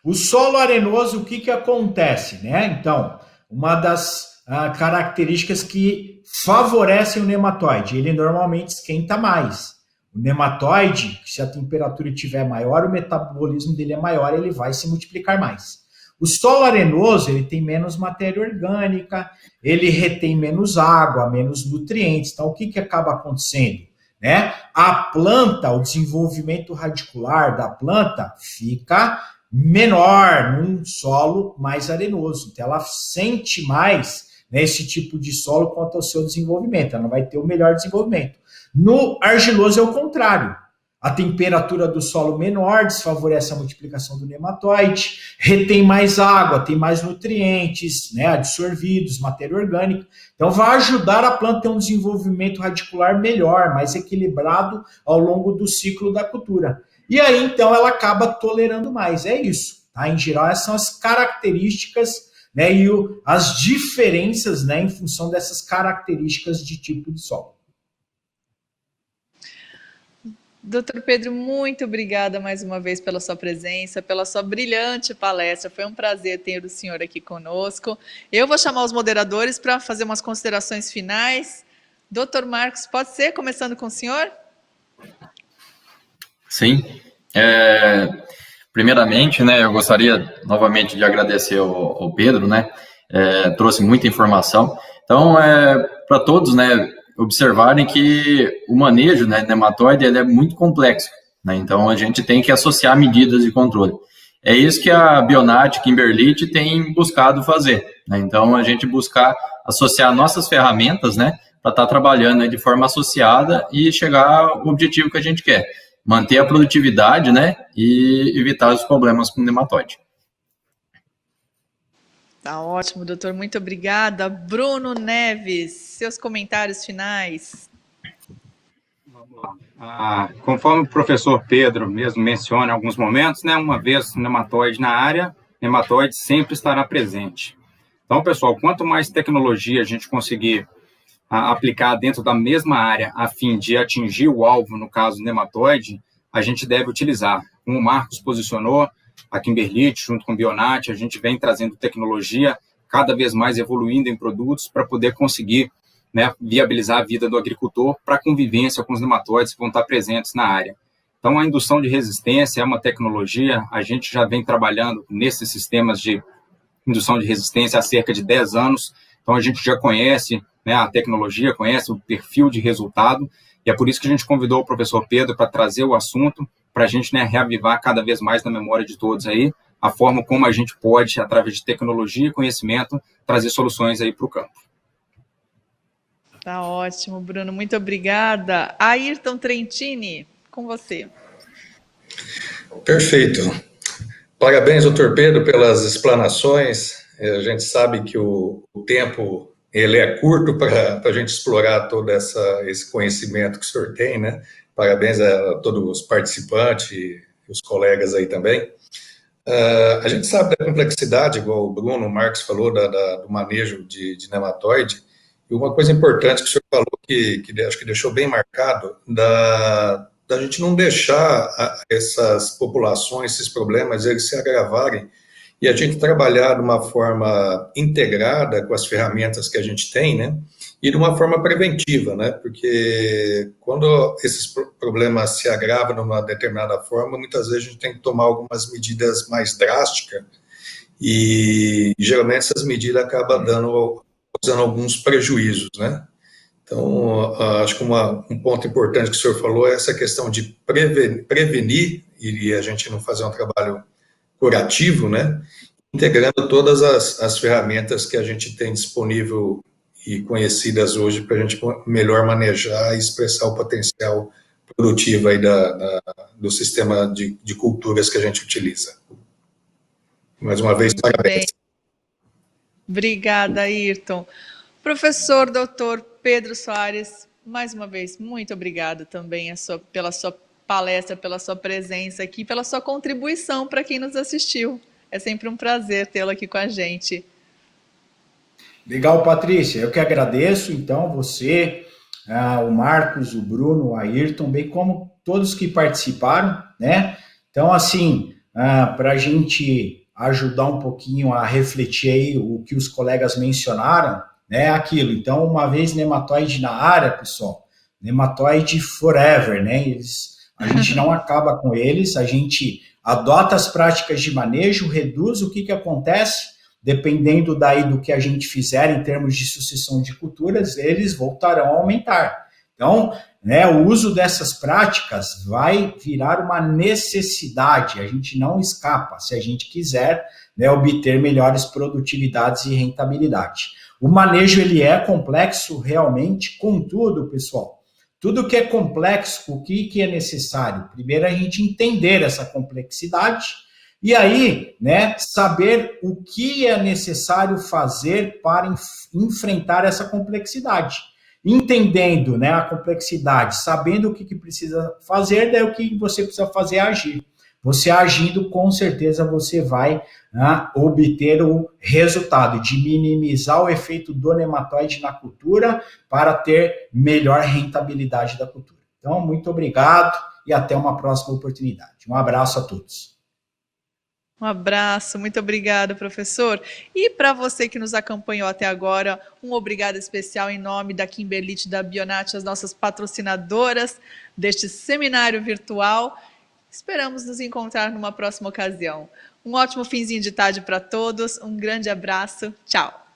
O solo arenoso, o que acontece, né? Então, uma das características que favorecem o nematóide, ele normalmente esquenta mais. O nematóide, se a temperatura estiver maior, o metabolismo dele é maior, ele vai se multiplicar mais. O solo arenoso, ele tem menos matéria orgânica, ele retém menos água, menos nutrientes. Então, o que acaba acontecendo? Né? A planta, o desenvolvimento radicular da planta fica menor num solo mais arenoso. Então, ela sente mais, né, esse tipo de solo quanto ao seu desenvolvimento. Ela não vai ter o melhor desenvolvimento. No argiloso é o contrário. A temperatura do solo menor desfavorece a multiplicação do nematóide, retém mais água, tem mais nutrientes, né, absorvidos, matéria orgânica. Então vai ajudar a planta a ter um desenvolvimento radicular melhor, mais equilibrado ao longo do ciclo da cultura. E aí, então, ela acaba tolerando mais. É isso. Tá? Em geral, essas são as características, né, e as diferenças, né, em função dessas características de tipo de solo. Doutor Pedro, muito obrigada mais uma vez pela sua presença, pela sua brilhante palestra. Foi um prazer ter o senhor aqui conosco. Eu vou chamar os moderadores para fazer umas considerações finais. Doutor Marcos, pode ser? Começando com o senhor? Sim. Primeiramente, né, eu gostaria novamente de agradecer ao Pedro, né? Trouxe muita informação. Então, para todos, né, observarem que o manejo, né, de nematóide, ele é muito complexo, né? Então a gente tem que associar medidas de controle. É isso que a Bionat Kimberlite tem buscado fazer, né? Então a gente buscar associar nossas ferramentas, né, para estar trabalhando, né, de forma associada e chegar ao objetivo que a gente quer, manter a produtividade, né, e evitar os problemas com nematóide. Tá ótimo, doutor. Muito obrigada. Bruno Neves, seus comentários finais. Vamos lá. Conforme o professor Pedro mesmo menciona em alguns momentos, né, uma vez o nematóide na área, o nematóide sempre estará presente. Então, pessoal, quanto mais tecnologia a gente conseguir aplicar dentro da mesma área a fim de atingir o alvo, no caso do nematóide, a gente deve utilizar. Como o Marcos posicionou, a Kimberlite, junto com a Bionat, a gente vem trazendo tecnologia, cada vez mais evoluindo em produtos para poder conseguir, né, viabilizar a vida do agricultor para a convivência com os nematóides que vão estar presentes na área. Então, a indução de resistência é uma tecnologia, a gente já vem trabalhando nesses sistemas de indução de resistência há cerca de 10 anos, então a gente já conhece, né, a tecnologia, conhece o perfil de resultado, e é por isso que a gente convidou o professor Pedro para trazer o assunto, para a gente, né, reavivar cada vez mais na memória de todos aí, a forma como a gente pode, através de tecnologia e conhecimento, trazer soluções aí para o campo. Tá ótimo, Bruno, muito obrigada. Ayrton Trentini, com você. Perfeito. Parabéns, doutor Pedro, pelas explanações. A gente sabe que o tempo ele é curto para a gente explorar todo esse conhecimento que o senhor tem, né? Parabéns a todos os participantes e os colegas aí também. A gente sabe da complexidade, igual o Bruno, o Marcos falou, do manejo de nematóide. E uma coisa importante que o senhor falou, que acho que deixou bem marcado, da gente não deixar essas populações, esses problemas, eles se agravarem, e a gente trabalhar de uma forma integrada com as ferramentas que a gente tem, né? E de uma forma preventiva, né? Porque quando esses problemas se agravam de uma determinada forma, muitas vezes a gente tem que tomar algumas medidas mais drásticas e geralmente essas medidas acabam causando alguns prejuízos, né? Então, acho que um ponto importante que o senhor falou é essa questão de prevenir e a gente não fazer um trabalho curativo, né? Integrando todas as ferramentas que a gente tem disponível e conhecidas hoje para a gente melhor manejar e expressar o potencial produtiva aí do sistema de culturas que a gente utiliza. Mais uma vez, parabéns. Obrigada, Ayrton. Professor Dr. Pedro Soares, mais uma vez, muito obrigada também pela sua palestra, pela sua presença aqui, pela sua contribuição para quem nos assistiu. É sempre um prazer tê-lo aqui com a gente. Legal, Patrícia. Eu que agradeço, então, você, o Marcos, o Bruno, o Ayrton, bem como todos que participaram, né? Então, assim, para a gente ajudar um pouquinho a refletir aí o que os colegas mencionaram, né? Aquilo. Então, uma vez nematóide na área, pessoal, nematóide forever, né? A gente não acaba com eles, a gente adota as práticas de manejo, reduz o que acontece, dependendo daí do que a gente fizer em termos de sucessão de culturas, eles voltarão a aumentar. Então, né, o uso dessas práticas vai virar uma necessidade, a gente não escapa, se a gente quiser, né, obter melhores produtividades e rentabilidade. O manejo ele é complexo realmente, contudo, pessoal, tudo que é complexo, o que é necessário? Primeiro a gente entender essa complexidade e aí, né, saber o que é necessário fazer para enfrentar essa complexidade. Entendendo, né, a complexidade, sabendo o que precisa fazer, daí o que você precisa fazer é agir. Você agindo, com certeza você vai obter o resultado de minimizar o efeito do nematóide na cultura para ter melhor rentabilidade da cultura. Então, muito obrigado e até uma próxima oportunidade. Um abraço a todos. Um abraço, muito obrigada, professor. E para você que nos acompanhou até agora, um obrigado especial em nome da Kimberlite e da Bionat, as nossas patrocinadoras deste seminário virtual. Esperamos nos encontrar numa próxima ocasião. Um ótimo finzinho de tarde para todos, um grande abraço, tchau!